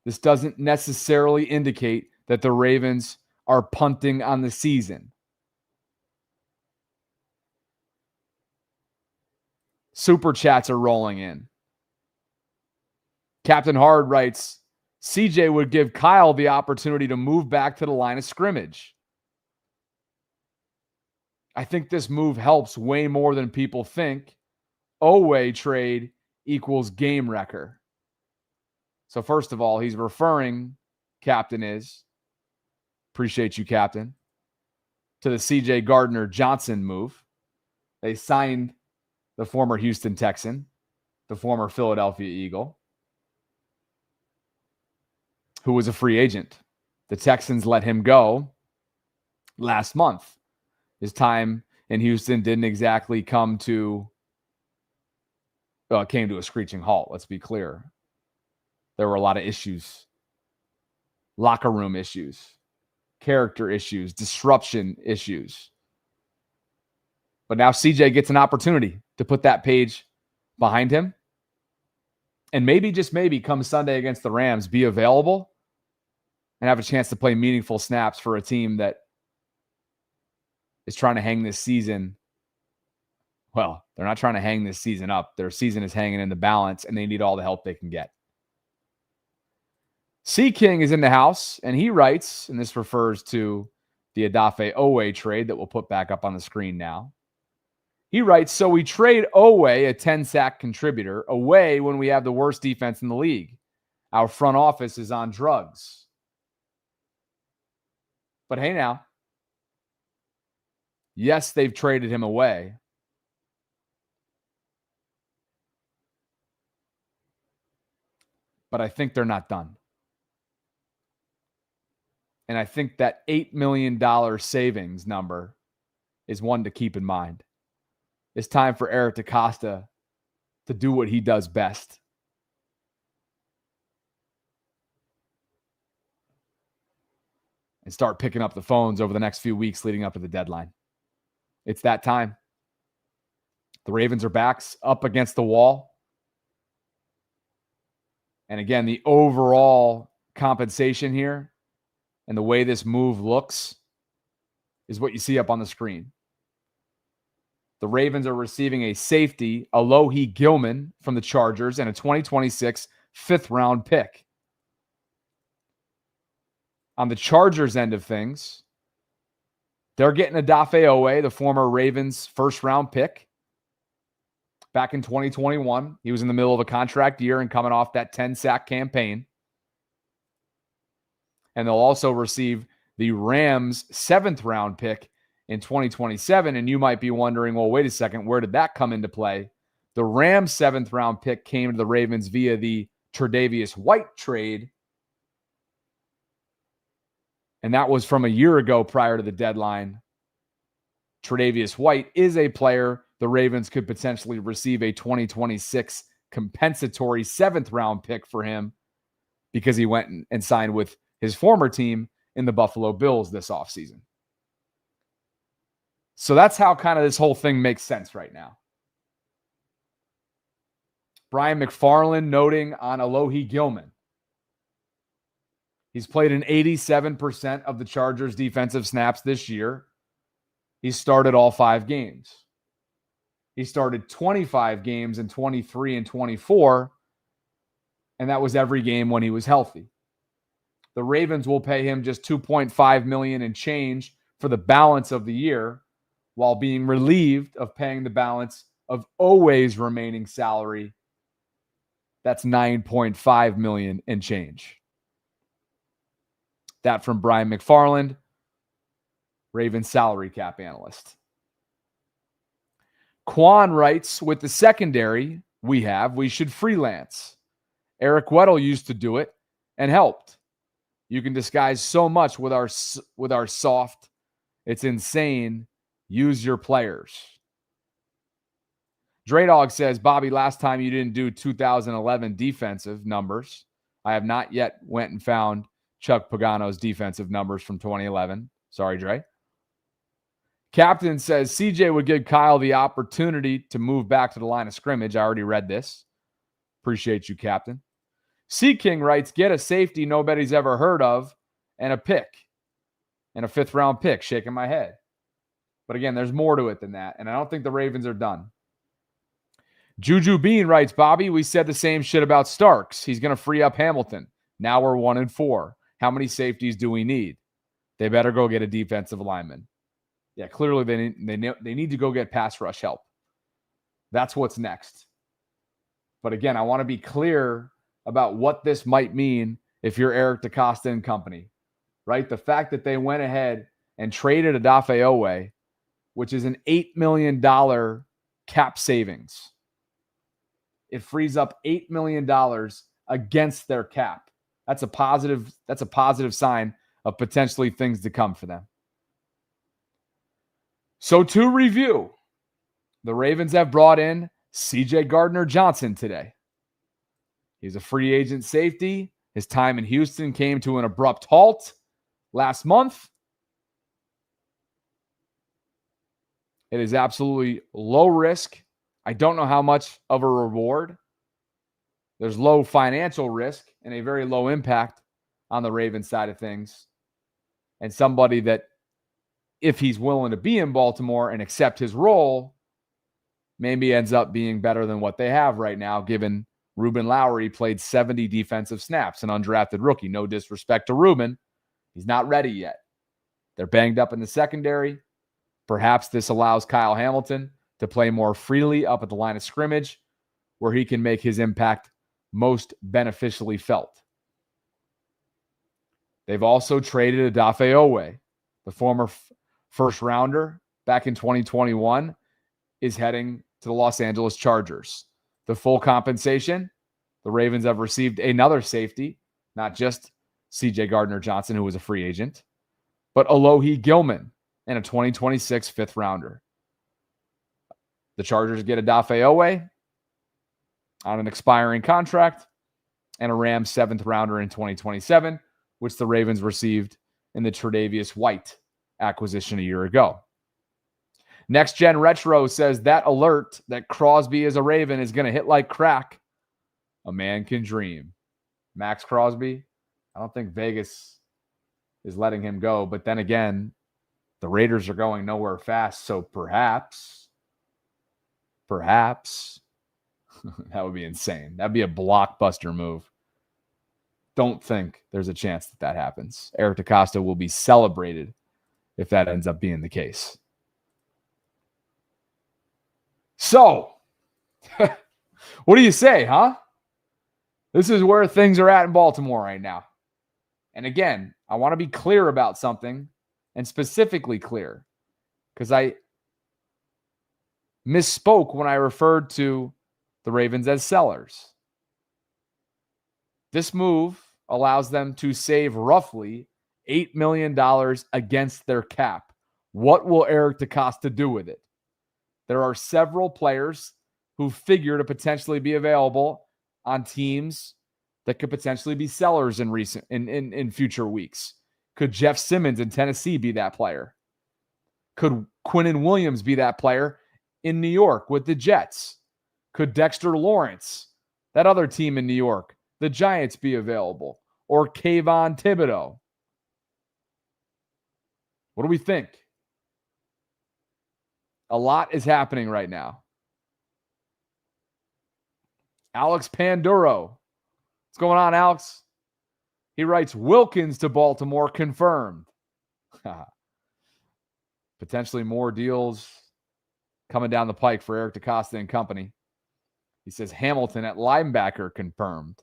this doesn't necessarily indicate that the Ravens are punting on the season. Super chats are rolling in. Captain Hard writes, CJ would give Kyle the opportunity to move back to the line of scrimmage. I think this move helps way more than people think. Oweh trade equals game wrecker. So first of all, he's referring, Captain is, appreciate you, Captain, to the CJ Gardner-Johnson move. They signed the former Houston Texan, the former Philadelphia Eagle, who was a free agent. The Texans let him go last month. His time in Houston didn't exactly came to a screeching halt, let's be clear. There were a lot of issues, locker room issues, character issues, disruption issues. But now CJ gets an opportunity to put that page behind him. And maybe, just maybe, come Sunday against the Rams, be available and have a chance to play meaningful snaps for a team that is trying to hang this season. Well, they're not trying to hang this season up. Their season is hanging in the balance, and they need all the help they can get. C. King is in the house, and he writes, and this refers to the Odafe Oweh trade that we'll put back up on the screen now. He writes, so we trade Oweh, a 10-sack contributor, away when we have the worst defense in the league. Our front office is on drugs. But hey now, yes, they've traded him away. But I think they're not done. And I think that $8 million savings number is one to keep in mind. It's time for Eric DeCosta to do what he does best. And start picking up the phones over the next few weeks leading up to the deadline. It's that time. The Ravens are backs up against the wall. And again, the overall compensation here and the way this move looks is what you see up on the screen. The Ravens are receiving a safety, Alohi Gilman from the Chargers, and a 2026 fifth-round pick. On the Chargers end of things, they're getting Odafe Oweh, the former Ravens first-round pick. Back in 2021, he was in the middle of a contract year and coming off that 10-sack campaign. And they'll also receive the Rams' seventh-round pick in 2027. And you might be wondering, well, wait a second, where did that come into play? The Rams' seventh-round pick came to the Ravens via the Tre'Davious White trade. And that was from a year ago prior to the deadline. Tre'Davious White is a player the Ravens could potentially receive a 2026 compensatory seventh-round pick for him because he went and signed with his former team in the Buffalo Bills this offseason. So that's how kind of this whole thing makes sense right now. Brian McFarland noting on Alohi Gilman. He's played in 87% of the Chargers' defensive snaps this year. He started all 5 games. He started 25 games in 23 and 24, and that was every game when he was healthy. The Ravens will pay him just $2.5 million and change for the balance of the year, while being relieved of paying the balance of Oweh's remaining salary That's $9.5 million and change. That from Brian McFarland, Ravens salary cap analyst. Quan writes, with the secondary we should freelance. Eric Weddle used to do it and helped. You can disguise so much with our soft. It's insane. Use your players. Draydog says, Bobby, last time you didn't do 2011 defensive numbers. I have not yet went and found Chuck Pagano's defensive numbers from 2011. Sorry, Dre. Captain says, CJ would give Kyle the opportunity to move back to the line of scrimmage. I already read this. Appreciate you, Captain. C King writes, get a safety nobody's ever heard of and a pick. And a 5th-round pick. Shaking my head. But again, there's more to it than that. And I don't think the Ravens are done. Juju Bean writes, Bobby, we said the same shit about Starks. He's going to free up Hamilton. Now we're 1-4. How many safeties do we need? They better go get a defensive lineman. Yeah, clearly they need to go get pass rush help. That's what's next. But again, I want to be clear about what this might mean if you're Eric DeCosta and company, right? The fact that they went ahead and traded Odafe Oweh, which is an $8 million cap savings. It frees up $8 million against their cap. That's a positive sign of potentially things to come for them. So to review, the Ravens have brought in C.J. Gardner-Johnson today. He's a free agent safety. His time in Houston came to an abrupt halt last month. It is absolutely low risk. I don't know how much of a reward. There's low financial risk and a very low impact on the Ravens side of things. And somebody that, if he's willing to be in Baltimore and accept his role, maybe ends up being better than what they have right now, given Ruben Lowry played 70 defensive snaps, an undrafted rookie. No disrespect to Ruben. He's not ready yet. They're banged up in the secondary. Perhaps this allows Kyle Hamilton to play more freely up at the line of scrimmage, where he can make his impact most beneficially felt. They've also traded Odafe Oweh, the former first rounder back in 2021, is heading to the Los Angeles Chargers. The full compensation, the Ravens have received another safety, not just C.J. Gardner-Johnson, who was a free agent, but Alohi Gilman and a 2026 5th rounder. The Chargers get Odafe Oweh on an expiring contract and a Rams 7th rounder in 2027, which the Ravens received in the Tre'Davious White acquisition a year ago. Next Gen Retro says that alert that Crosby is a Raven is going to hit like crack. A man can dream. Max Crosby, I don't think Vegas is letting him go. But then again, the Raiders are going nowhere fast. So perhaps, that would be insane. That'd be a blockbuster move. Don't think there's a chance that happens. Eric DeCosta will be celebrated if that ends up being the case. So, what do you say, huh? This is where things are at in Baltimore right now. And again, I want to be clear about something, and specifically clear, because I misspoke when I referred to the Ravens as sellers. This move allows them to save roughly $8 million against their cap. What will Eric DeCosta do with it? There are several players who figure to potentially be available on teams that could potentially be sellers in future weeks. Could Jeff Simmons in Tennessee be that player? Could Quinnen Williams be that player in New York with the Jets? Could Dexter Lawrence, that other team in New York, the Giants, be available? Or Kayvon Thibodeau? What do we think? A lot is happening right now. Alex Panduro. What's going on, Alex? He writes, Wilkins to Baltimore confirmed. Potentially more deals coming down the pike for Eric DeCosta and company. He says Hamilton at linebacker confirmed.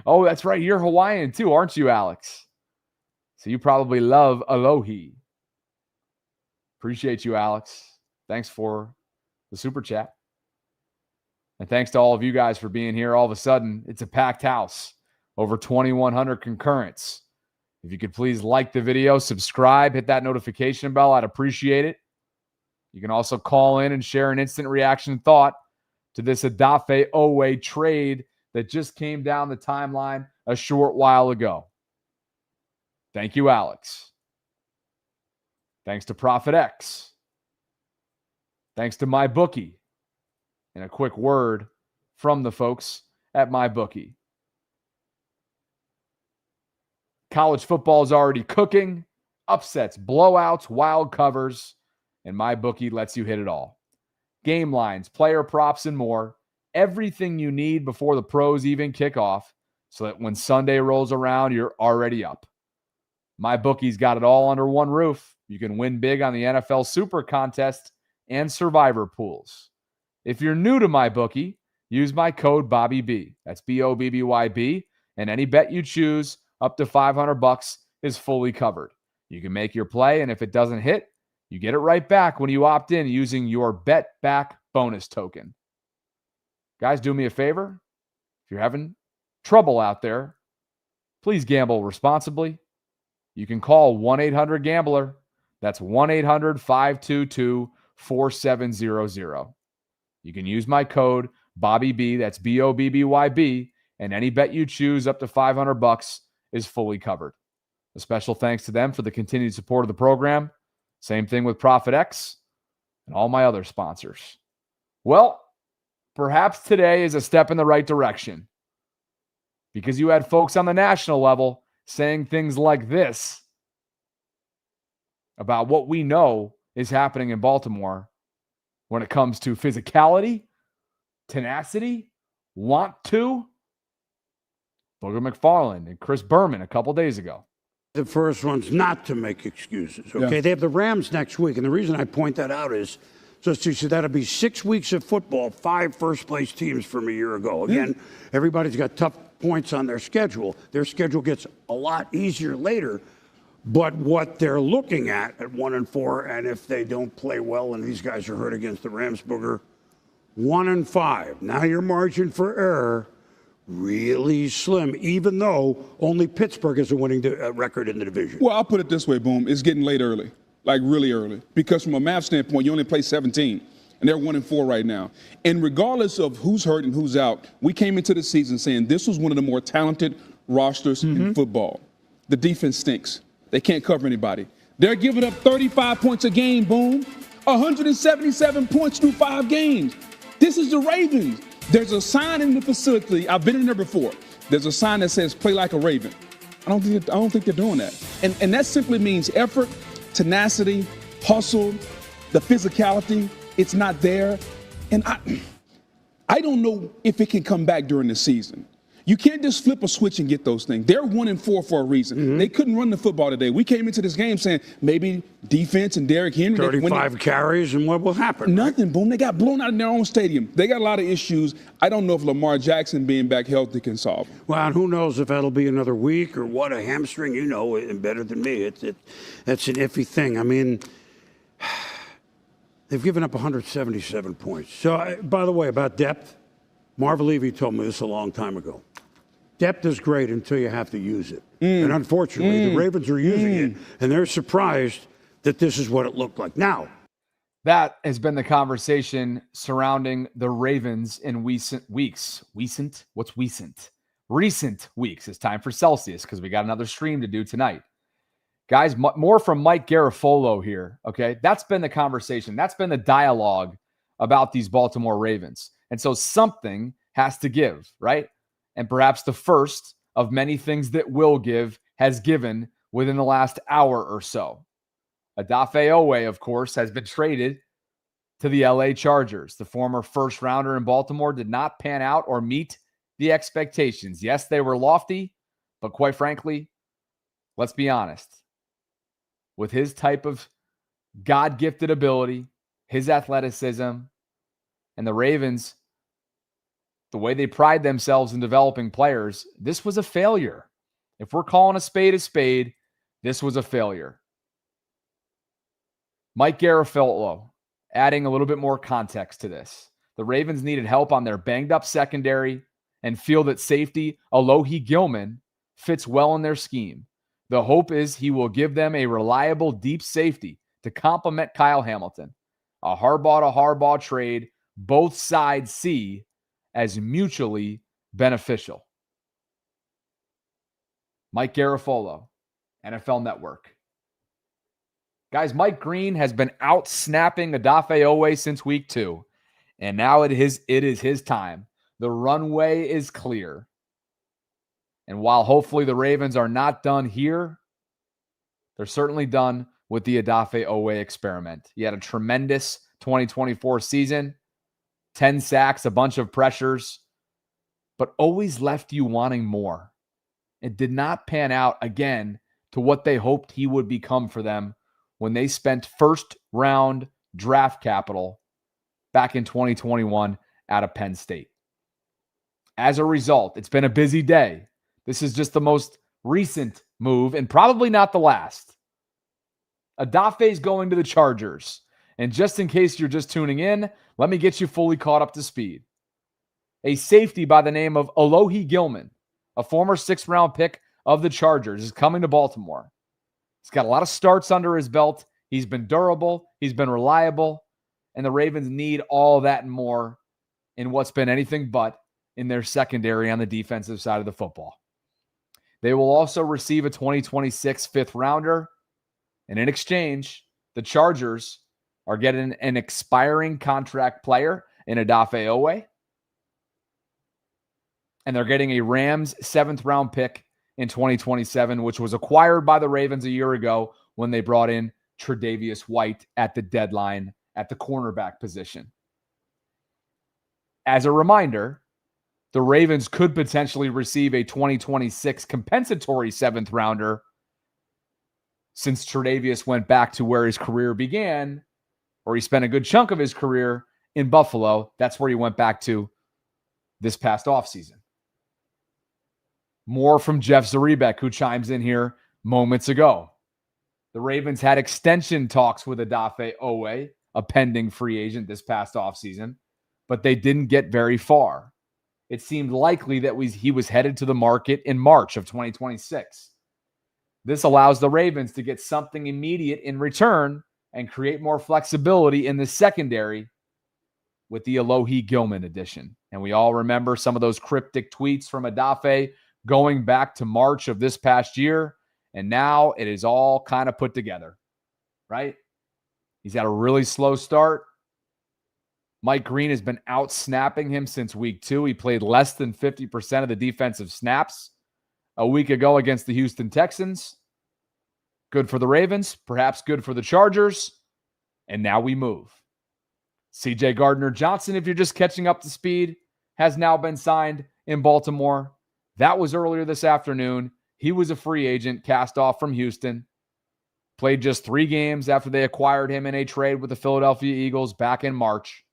Oh, that's right. You're Hawaiian too, aren't you, Alex? So you probably love alohi. Appreciate you, Alex. Thanks for the super chat. And thanks to all of you guys for being here. All of a sudden, it's a packed house. Over 2,100 concurrents. If you could please like the video, subscribe, hit that notification bell. I'd appreciate it. You can also call in and share an instant reaction thought to this Odafe Oweh trade that just came down the timeline a short while ago. Thank you, Alex. Thanks to Prophet X. Thanks to MyBookie. And a quick word from the folks at MyBookie. College football is already cooking. Upsets, blowouts, wild covers. And MyBookie lets you hit it all. Game lines, player props, and more. Everything you need before the pros even kick off so that when Sunday rolls around, you're already up. MyBookie's got it all under one roof. You can win big on the NFL Super Contest and Survivor pools. If you're new to MyBookie, use my code BobbyB. That's BOBBYB. And any bet you choose up to $500 is fully covered. You can make your play, and if it doesn't hit, you get it right back when you opt in using your Bet Back bonus token. Guys, do me a favor. If you're having trouble out there, please gamble responsibly. You can call 1-800-GAMBLER. That's 1-800-522-4700. You can use my code BobbyB. That's BOBBYB. And any bet you choose up to $500 is fully covered. A special thanks to them for the continued support of the program. Same thing with Prophet X and all my other sponsors. Well, perhaps today is a step in the right direction because you had folks on the national level saying things like this about what we know is happening in Baltimore when it comes to physicality, tenacity, want to. Booger McFarland and Chris Berman a couple days ago. The first one's not to make excuses, okay? Yeah. They have the Rams next week, and the reason I point that out is just to say that'll be 6 weeks of football, 5 first-place teams from a year ago. Again, everybody's got tough points on their schedule. Their schedule gets a lot easier later, but what they're looking at 1-4, and if they don't play well and these guys are hurt against the Rams, Booger, 1-5. Now your margin for error really slim, even though only Pittsburgh has a winning record in the division. Well, I'll put it this way, Boom. It's getting late early, like really early. Because from a math standpoint, you only play 17, and they're 1-4 right now. And regardless of who's hurt and who's out, we came into the season saying this was one of the more talented rosters in football. The defense stinks. They can't cover anybody. They're giving up 35 points a game, Boom. 177 points through 5 games. This is the Ravens. There's a sign in the facility. I've been in there before. There's a sign that says "Play like a Raven." I don't think they're doing that. And that simply means effort, tenacity, hustle, the physicality. It's not there. And I don't know if it can come back during the season. You can't just flip a switch and get those things. They're 1-4 for a reason. They couldn't run the football today. We came into this game saying maybe defense and Derrick Henry. 35 carries, and what will happen? Nothing, right? Boom. They got blown out in their own stadium. They got a lot of issues. I don't know if Lamar Jackson being back healthy can solve them. Well, and who knows if that'll be another week or what, a hamstring, you know, and better than me. It's an iffy thing. I mean, they've given up 177 points. So, by the way, about depth, Marv Levy told me this a long time ago. Depth is great until you have to use it. And unfortunately, the Ravens are using it, and they're surprised that this is what it looked like. Now, that has been the conversation surrounding the Ravens in recent weeks. Recent? What's recent? Recent weeks. It's time for Celsius because we got another stream to do tonight. Guys, more from Mike Garafolo here, okay? That's been the conversation. That's been the dialogue about these Baltimore Ravens. And so something has to give, right? And perhaps the first of many things that will give has given within the last hour or so. Odafe Oweh, of course, has been traded to the LA Chargers. The former first rounder in Baltimore did not pan out or meet the expectations. Yes, they were lofty, but quite frankly, let's be honest. With his type of God-gifted ability, his athleticism, And the Ravens, the way they pride themselves in developing players, this was a failure. If we're calling a spade, this was a failure. Mike Garafolo, adding a little bit more context to this. The Ravens needed help on their banged-up secondary and feel that safety Alohi Gilman fits well in their scheme. The hope is he will give them a reliable deep safety to complement Kyle Hamilton. A Harbaugh-to-Harbaugh trade, both sides see as mutually beneficial. Mike Garafolo, NFL Network. Guys, Mike Green has been out-snapping Odafe Oweh since week 2, and now it is his time. The runway is clear. And while hopefully the Ravens are not done here, they're certainly done with the Odafe Oweh experiment. He had a tremendous 2024 season, 10 sacks, a bunch of pressures, but always left you wanting more. It did not pan out, again, to what they hoped he would become for them when they spent first-round draft capital back in 2021 out of Penn State. As a result, it's been a busy day. This is just the most recent move and probably not the last. Odafe's going to the Chargers. And just in case you're just tuning in, let me get you fully caught up to speed. A safety by the name of Alohi Gilman, a former 6th-round pick of the Chargers, is coming to Baltimore. He's got a lot of starts under his belt. He's been durable. He's been reliable. And the Ravens need all that and more in what's been anything but in their secondary on the defensive side of the football. They will also receive a 2026 5th-rounder. And in exchange, the Chargers are getting an expiring contract player in Odafe Oweh. And they're getting a Rams 7th-round pick in 2027, which was acquired by the Ravens a year ago when they brought in Tre'Davious White at the deadline at the cornerback position. As a reminder, the Ravens could potentially receive a 2026 compensatory 7th-rounder since Tre'Davious went back to where his career began, or he spent a good chunk of his career in Buffalo. That's where he went back to this past offseason. More from Jeff Zaribek, who chimes in here moments ago. The Ravens had extension talks with Odafe Oweh, a pending free agent this past offseason, but they didn't get very far. It seemed likely that he was headed to the market in March of 2026. This allows the Ravens to get something immediate in return and create more flexibility in the secondary with the Alohi Gilman addition. And we all remember some of those cryptic tweets from Odafe going back to March of this past year. And now it is all kind of put together, right? He's had a really slow start. Mike Green has been out-snapping him since week 2. He played less than 50% of the defensive snaps a week ago against the Houston Texans. Good for the Ravens, perhaps good for the Chargers. And now we move. C.J. Gardner-Johnson, if you're just catching up to speed, has now been signed in Baltimore. That was earlier this afternoon. He was a free agent cast off from Houston. Played just 3 games after they acquired him in a trade with the Philadelphia Eagles back in March.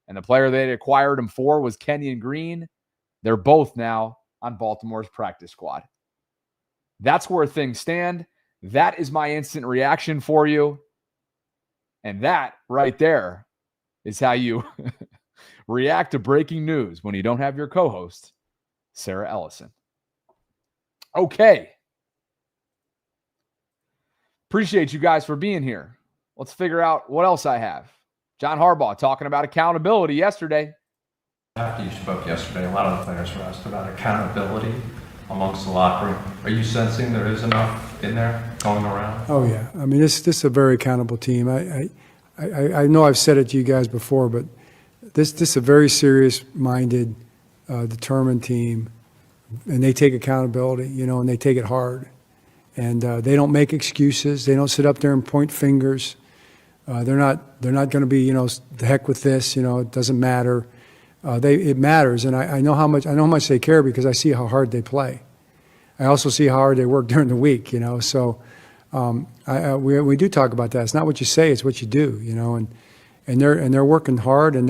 And the player they acquired him for was Kenyon Green. They're both now on Baltimore's practice squad. That's where things stand. That is my instant reaction for you. And that right there is how you react to breaking news when you don't have your co-host, Sarah Ellison. Okay. Appreciate you guys for being here. Let's figure out what else I have. John Harbaugh talking about accountability yesterday. After you spoke yesterday, a lot of the players were asked about accountability amongst the locker room. Are you sensing there is enough in there going around? Oh, yeah. I mean, this is a very accountable team. I know I've said it to you guys before, but this is a very serious-minded, determined team, and they take accountability, and they take it hard. And they don't make excuses. They don't sit up there and point fingers. They're not going to be, the heck with this. It doesn't matter. It matters, and I know how much they care because I see how hard they play. I also see how hard they work during the week. So we do talk about that. It's not what you say; it's what you do. and they're working hard, and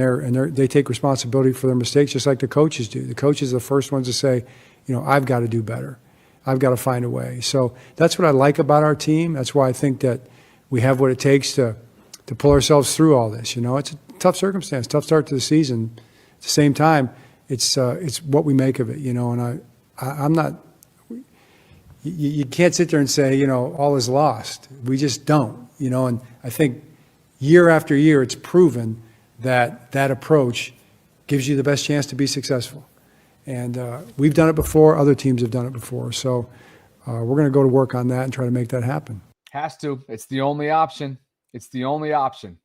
they take responsibility for their mistakes just like the coaches do. The coaches are the first ones to say, I've got to do better. I've got to find a way. So that's what I like about our team. That's why I think that we have what it takes to pull ourselves through all this. It's a tough circumstance, tough start to the season. At the same time, it's what we make of it. And I'm not. You can't sit there and say all is lost. We just don't. And I think year after year, it's proven that approach gives you the best chance to be successful. And we've done it before. Other teams have done it before. So we're going to go to work on that and try to make that happen. Has to. It's the only option. It's the only option.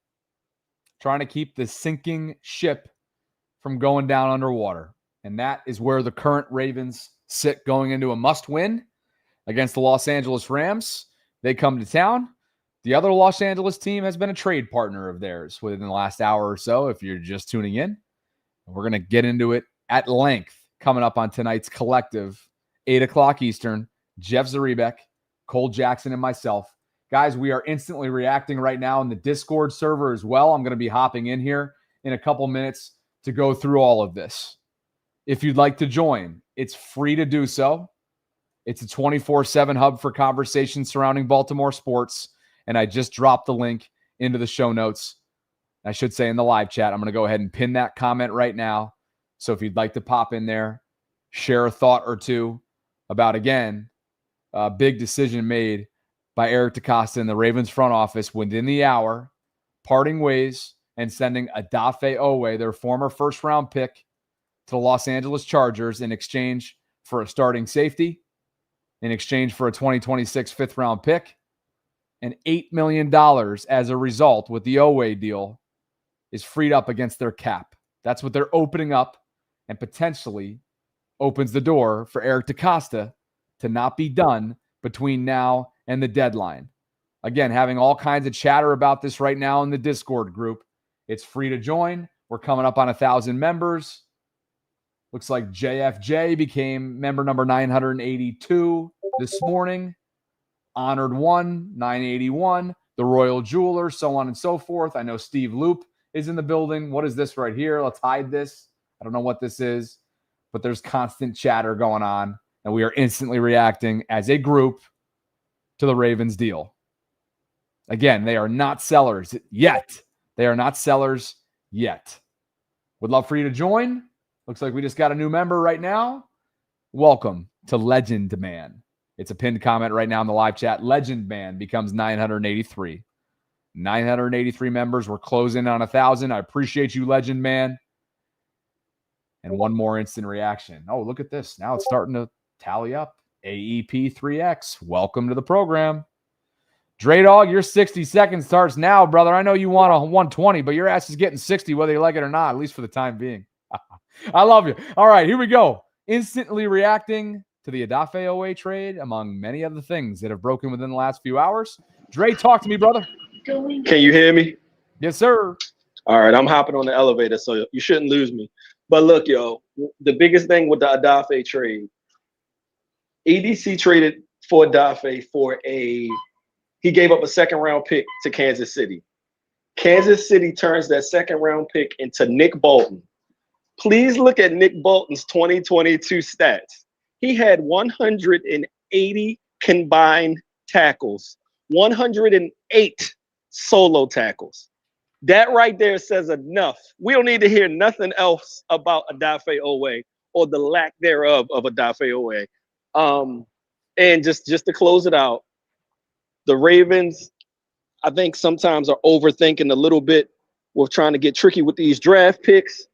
Trying to keep the sinking ship from going down underwater. And that is where the current Ravens sit going into a must-win against the Los Angeles Rams. They come to town. The other Los Angeles team has been a trade partner of theirs within the last hour or so, if you're just tuning in. We're going to get into it at length coming up on tonight's Collective, 8 o'clock Eastern. Jeff Zaribek, Cole Jackson, and myself. Guys, we are instantly reacting right now in the Discord server as well. I'm going to be hopping in here in a couple minutes to go through all of this. If you'd like to join, it's free to do so. It's a 24/7 hub for conversations surrounding Baltimore sports, and I just dropped the link into the show notes. I should say in the live chat. I'm going to go ahead and pin that comment right now. So if you'd like to pop in there, share a thought or two about, again, a big decision made by Eric DeCosta in the Ravens front office within the hour, parting ways and sending Odafe Oweh, their former first-round pick, to the Los Angeles Chargers in exchange for a starting safety, in exchange for a 2026 fifth-round pick, and $8 million as a result with the Oweh deal is freed up against their cap. That's what they're opening up, and potentially opens the door for Eric DeCosta to not be done between now and the deadline. Again, having all kinds of chatter about this right now in the Discord group. It's free to join. We're coming up on 1,000 members. Looks like JFJ became member number 982 this morning. Honored One, 981. The Royal Jeweler, so on and so forth. I know Steve Loop is in the building. What is this right here? Let's hide this. I don't know what this is, but there's constant chatter going on, and we are instantly reacting as a group to the Ravens deal. Again, they are not sellers yet. They are not sellers yet. Would love for you to join. Looks like we just got a new member right now. Welcome to Legend Man. It's a pinned comment right now in the live chat. Legend Man becomes 983. 983 members. We're closing on 1,000. I appreciate you, Legend Man. And one more instant reaction. Oh, look at this. Now it's starting to tally up. AEP3X. Welcome to the program. Dre Dog, your 60 seconds starts now, brother. I know you want a 120, but your ass is getting 60 whether you like it or not, at least for the time being. I love you. All right, here we go. Instantly reacting to the Odafe Oweh trade, among many other things that have broken within the last few hours. Dre, talk to me, brother. Can you hear me? Yes, sir. All right, I'm hopping on the elevator, so you shouldn't lose me. But look, yo, the biggest thing with the Odafe trade, EDC traded for Odafe for he gave up a second-round pick to Kansas City. Kansas City turns that second-round pick into Nick Bolton. Please look at Nick Bolton's 2022 stats. He had 180 combined tackles, 108 solo tackles. That right there says enough. We don't need to hear nothing else about Odafe Oweh or the lack thereof of Odafe Oweh. And just to close it out, the Ravens, I think sometimes are overthinking a little bit with trying to get tricky with these draft picks.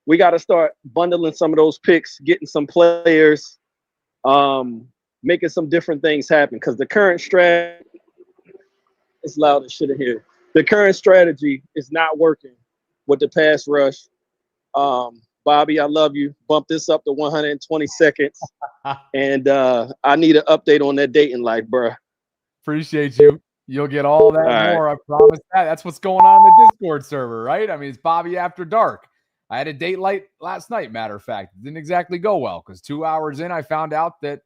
We got to start bundling some of those picks, getting some players, making some different things happen. Because the current strategy, it's loud as shit in here. The current strategy is not working with the pass rush. Bobby, I love you. Bump this up to 120 seconds. And I need an update on that dating life, bro. Appreciate you. You'll get all that and more. I promise that. That's what's going on in the Discord server, right? I mean, it's Bobby After Dark. I had a date light last night, matter of fact. It didn't exactly go well because 2 hours in, I found out that,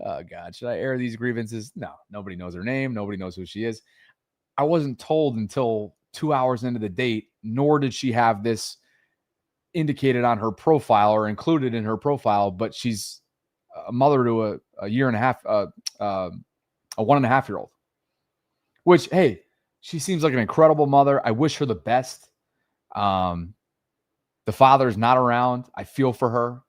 oh, God, should I air these grievances? No, nobody knows her name. Nobody knows who she is. I wasn't told until 2 hours into the date, nor did she have this indicated on her profile or included in her profile, but she's a mother to a year and a half, a 1.5-year-old, which, hey, she seems like an incredible mother. I wish her the best. The father's not around. I feel for her,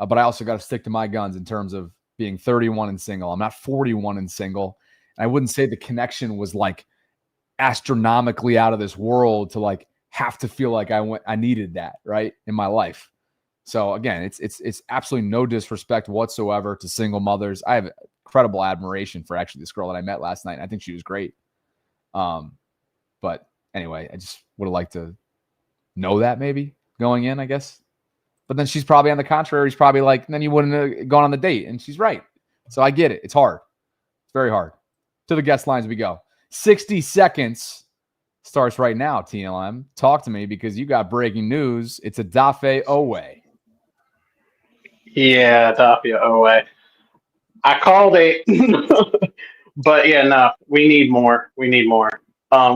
but I also got to stick to my guns in terms of being 31 and single. I'm not 41 and single. And I wouldn't say the connection was like astronomically out of this world to like have to feel like I needed that, right, in my life. So again, it's absolutely no disrespect whatsoever to single mothers. I have incredible admiration for actually this girl that I met last night. I think she was great. But anyway, I just would have liked to know that maybe going in, I guess. But then she's probably on the contrary. She's probably like, then you wouldn't have gone on the date. And she's right. So I get it. It's hard. It's very hard. To the guest lines we go. 60 seconds starts right now, TLM. Talk to me because you got breaking news. It's Odafe Oweh. Yeah, Odafe Oweh. I called it, but yeah, no, we need more. We need more.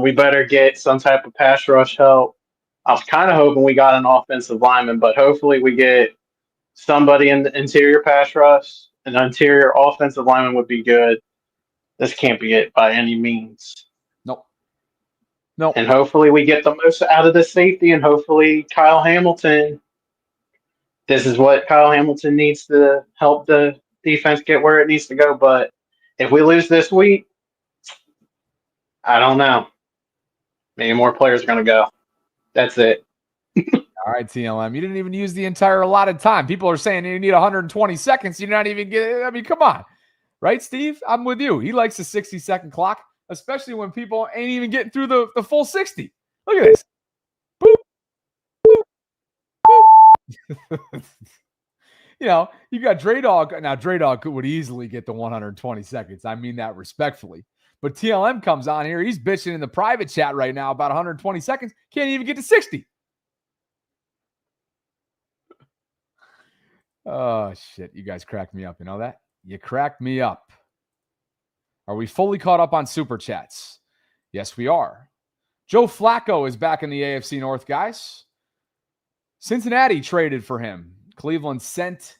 We better get some type of pass rush help. I was kind of hoping we got an offensive lineman, but hopefully we get somebody in the interior pass rush. An interior offensive lineman would be good. This can't be it by any means. Nope. And hopefully we get the most out of the safety, and hopefully Kyle Hamilton. This is what Kyle Hamilton needs to help the defense get where it needs to go. But if we lose this week, I don't know. Maybe more players are going to go. That's it. All right, TLM. You didn't even use the entire allotted time. People are saying you need 120 seconds. You're not even getting. I mean, come on. Right, Steve? I'm with you. He likes a 60-second clock, especially when people ain't even getting through the full 60. Look at this. Boop. Boop. Boop. You know, you got Dre Dog. Now, Dre Dog would easily get the 120 seconds. I mean that respectfully. But TLM comes on here. He's bitching in the private chat right now about 120 seconds. Can't even get to 60. Oh, shit. You guys cracked me up. You know that? You cracked me up. Are we fully caught up on Super Chats? Yes, we are. Joe Flacco is back in the AFC North, guys. Cincinnati traded for him. Cleveland sent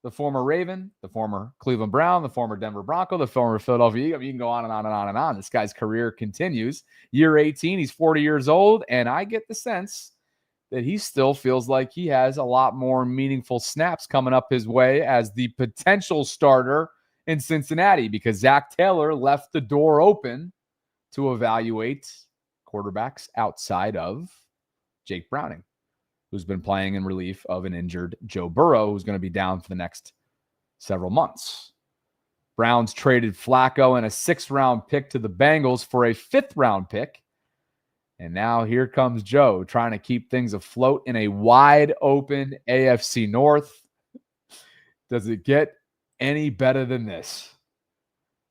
the former Raven, the former Cleveland Brown, the former Denver Bronco, the former Philadelphia Eagle. You can go on and on and on and on. This guy's career continues. Year 18, he's 40 years old, and I get the sense that he still feels like he has a lot more meaningful snaps coming up his way as the potential starter in Cincinnati because Zach Taylor left the door open to evaluate quarterbacks outside of Jake Browning, who's been playing in relief of an injured Joe Burrow, who's going to be down for the next several months. Browns traded Flacco and a 6th-round pick to the Bengals for a 5th-round pick. And now here comes Joe trying to keep things afloat in a wide open AFC North. Does it get any better than this?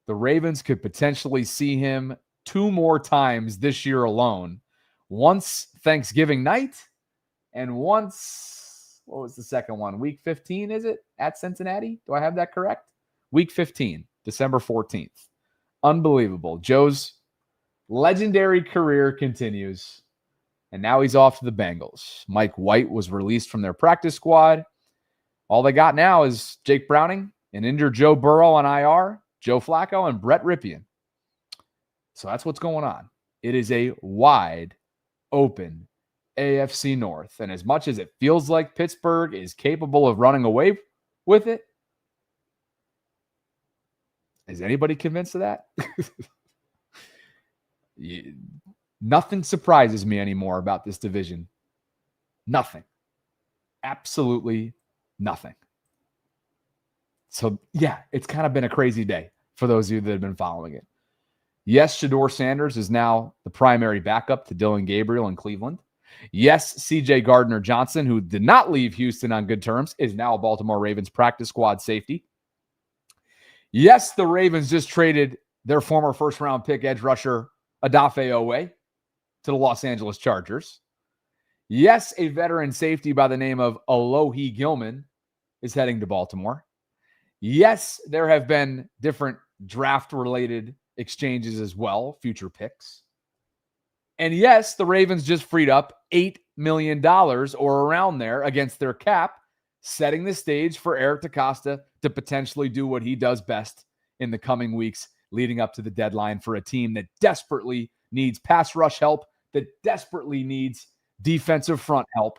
The Ravens could potentially see him 2 more times this year alone. Once Thanksgiving night and once, what was the second one? Week 15, is it? At Cincinnati? Do I have that correct? Week 15, December 14th. Unbelievable. Joe's legendary career continues, and now he's off to the Bengals. Mike White was released from their practice squad. All they got now is Jake Browning, an injured Joe Burrow on IR, Joe Flacco, and Brett Ripien. So that's what's going on. It is a wide open AFC North, and as much as it feels like Pittsburgh is capable of running away with it, is anybody convinced of that? Nothing surprises me anymore about this division. Nothing. Absolutely nothing. So, yeah, it's kind of been a crazy day for those of you that have been following it. Yes, Shador Sanders is now the primary backup to Dylan Gabriel in Cleveland. Yes, CJ Gardner-Johnson, who did not leave Houston on good terms, is now a Baltimore Ravens practice squad safety. Yes, the Ravens just traded their former first-round pick edge rusher Odafe Oweh to the Los Angeles Chargers. Yes, a veteran safety by the name of Alohi Gilman is heading to Baltimore. Yes, there have been different draft-related exchanges as well, future picks. And yes, the Ravens just freed up $8 million or around there against their cap, setting the stage for Eric DeCosta to potentially do what he does best in the coming weeks leading up to the deadline for a team that desperately needs pass rush help, that desperately needs defensive front help.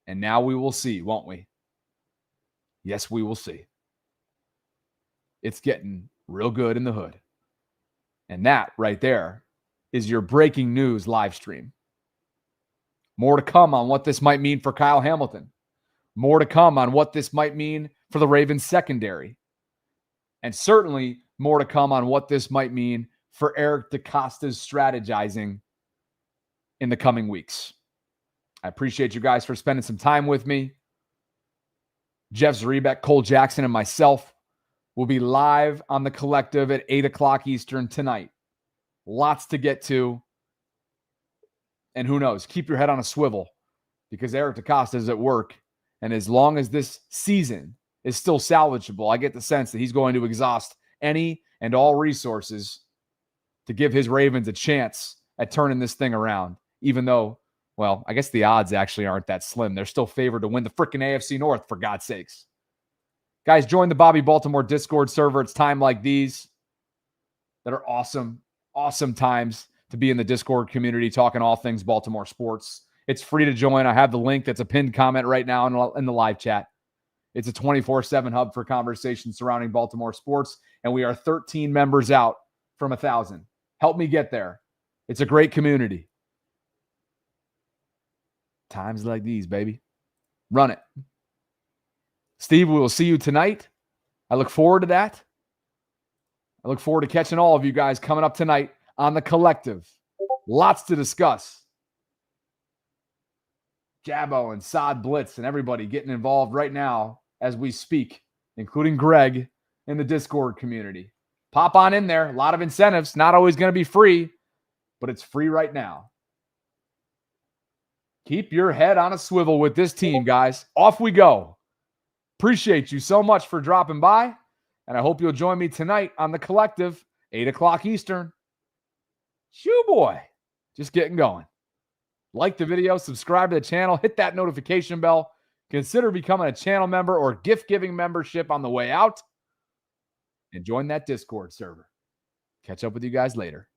And now we will see, won't we? Yes, we will see. It's getting real good in the hood. And that right there is your breaking news live stream. More to come on what this might mean for Kyle Hamilton. More to come on what this might mean for the Ravens secondary. And certainly more to come on what this might mean for Eric DeCosta's strategizing in the coming weeks. I appreciate you guys for spending some time with me. Jeff Zrebeck, Cole Jackson, and myself will be live on the Collective at 8 o'clock Eastern tonight. Lots to get to. And who knows? Keep your head on a swivel because Eric DeCosta is at work. And as long as this season is still salvageable, I get the sense that he's going to exhaust any and all resources to give his Ravens a chance at turning this thing around, even though, well, I guess the odds actually aren't that slim. They're still favored to win the freaking AFC North, for God's sakes. Guys, join the Bobby Baltimore Discord server. It's time like these that are awesome, awesome times to be in the Discord community talking all things Baltimore sports. It's free to join. I have the link that's a pinned comment right now in the live chat. It's a 24/7 hub for conversations surrounding Baltimore sports, and we are 13 members out from 1,000. Help me get there. It's a great community. Times like these, baby. Run it. Steve, we will see you tonight. I look forward to that. I look forward to catching all of you guys coming up tonight on the Collective. Lots to discuss. Jabbo and Saad Blitz and everybody getting involved right now as we speak, including Greg in the Discord community. Pop on in there. A lot of incentives. Not always going to be free, but it's free right now. Keep your head on a swivel with this team, guys. Off we go. Appreciate you so much for dropping by, and I hope you'll join me tonight on the Collective, 8 o'clock Eastern. Shoo boy. Just getting going. Like the video, subscribe to the channel, hit that notification bell. Consider becoming a channel member or gift-giving membership on the way out. And join that Discord server. Catch up with you guys later.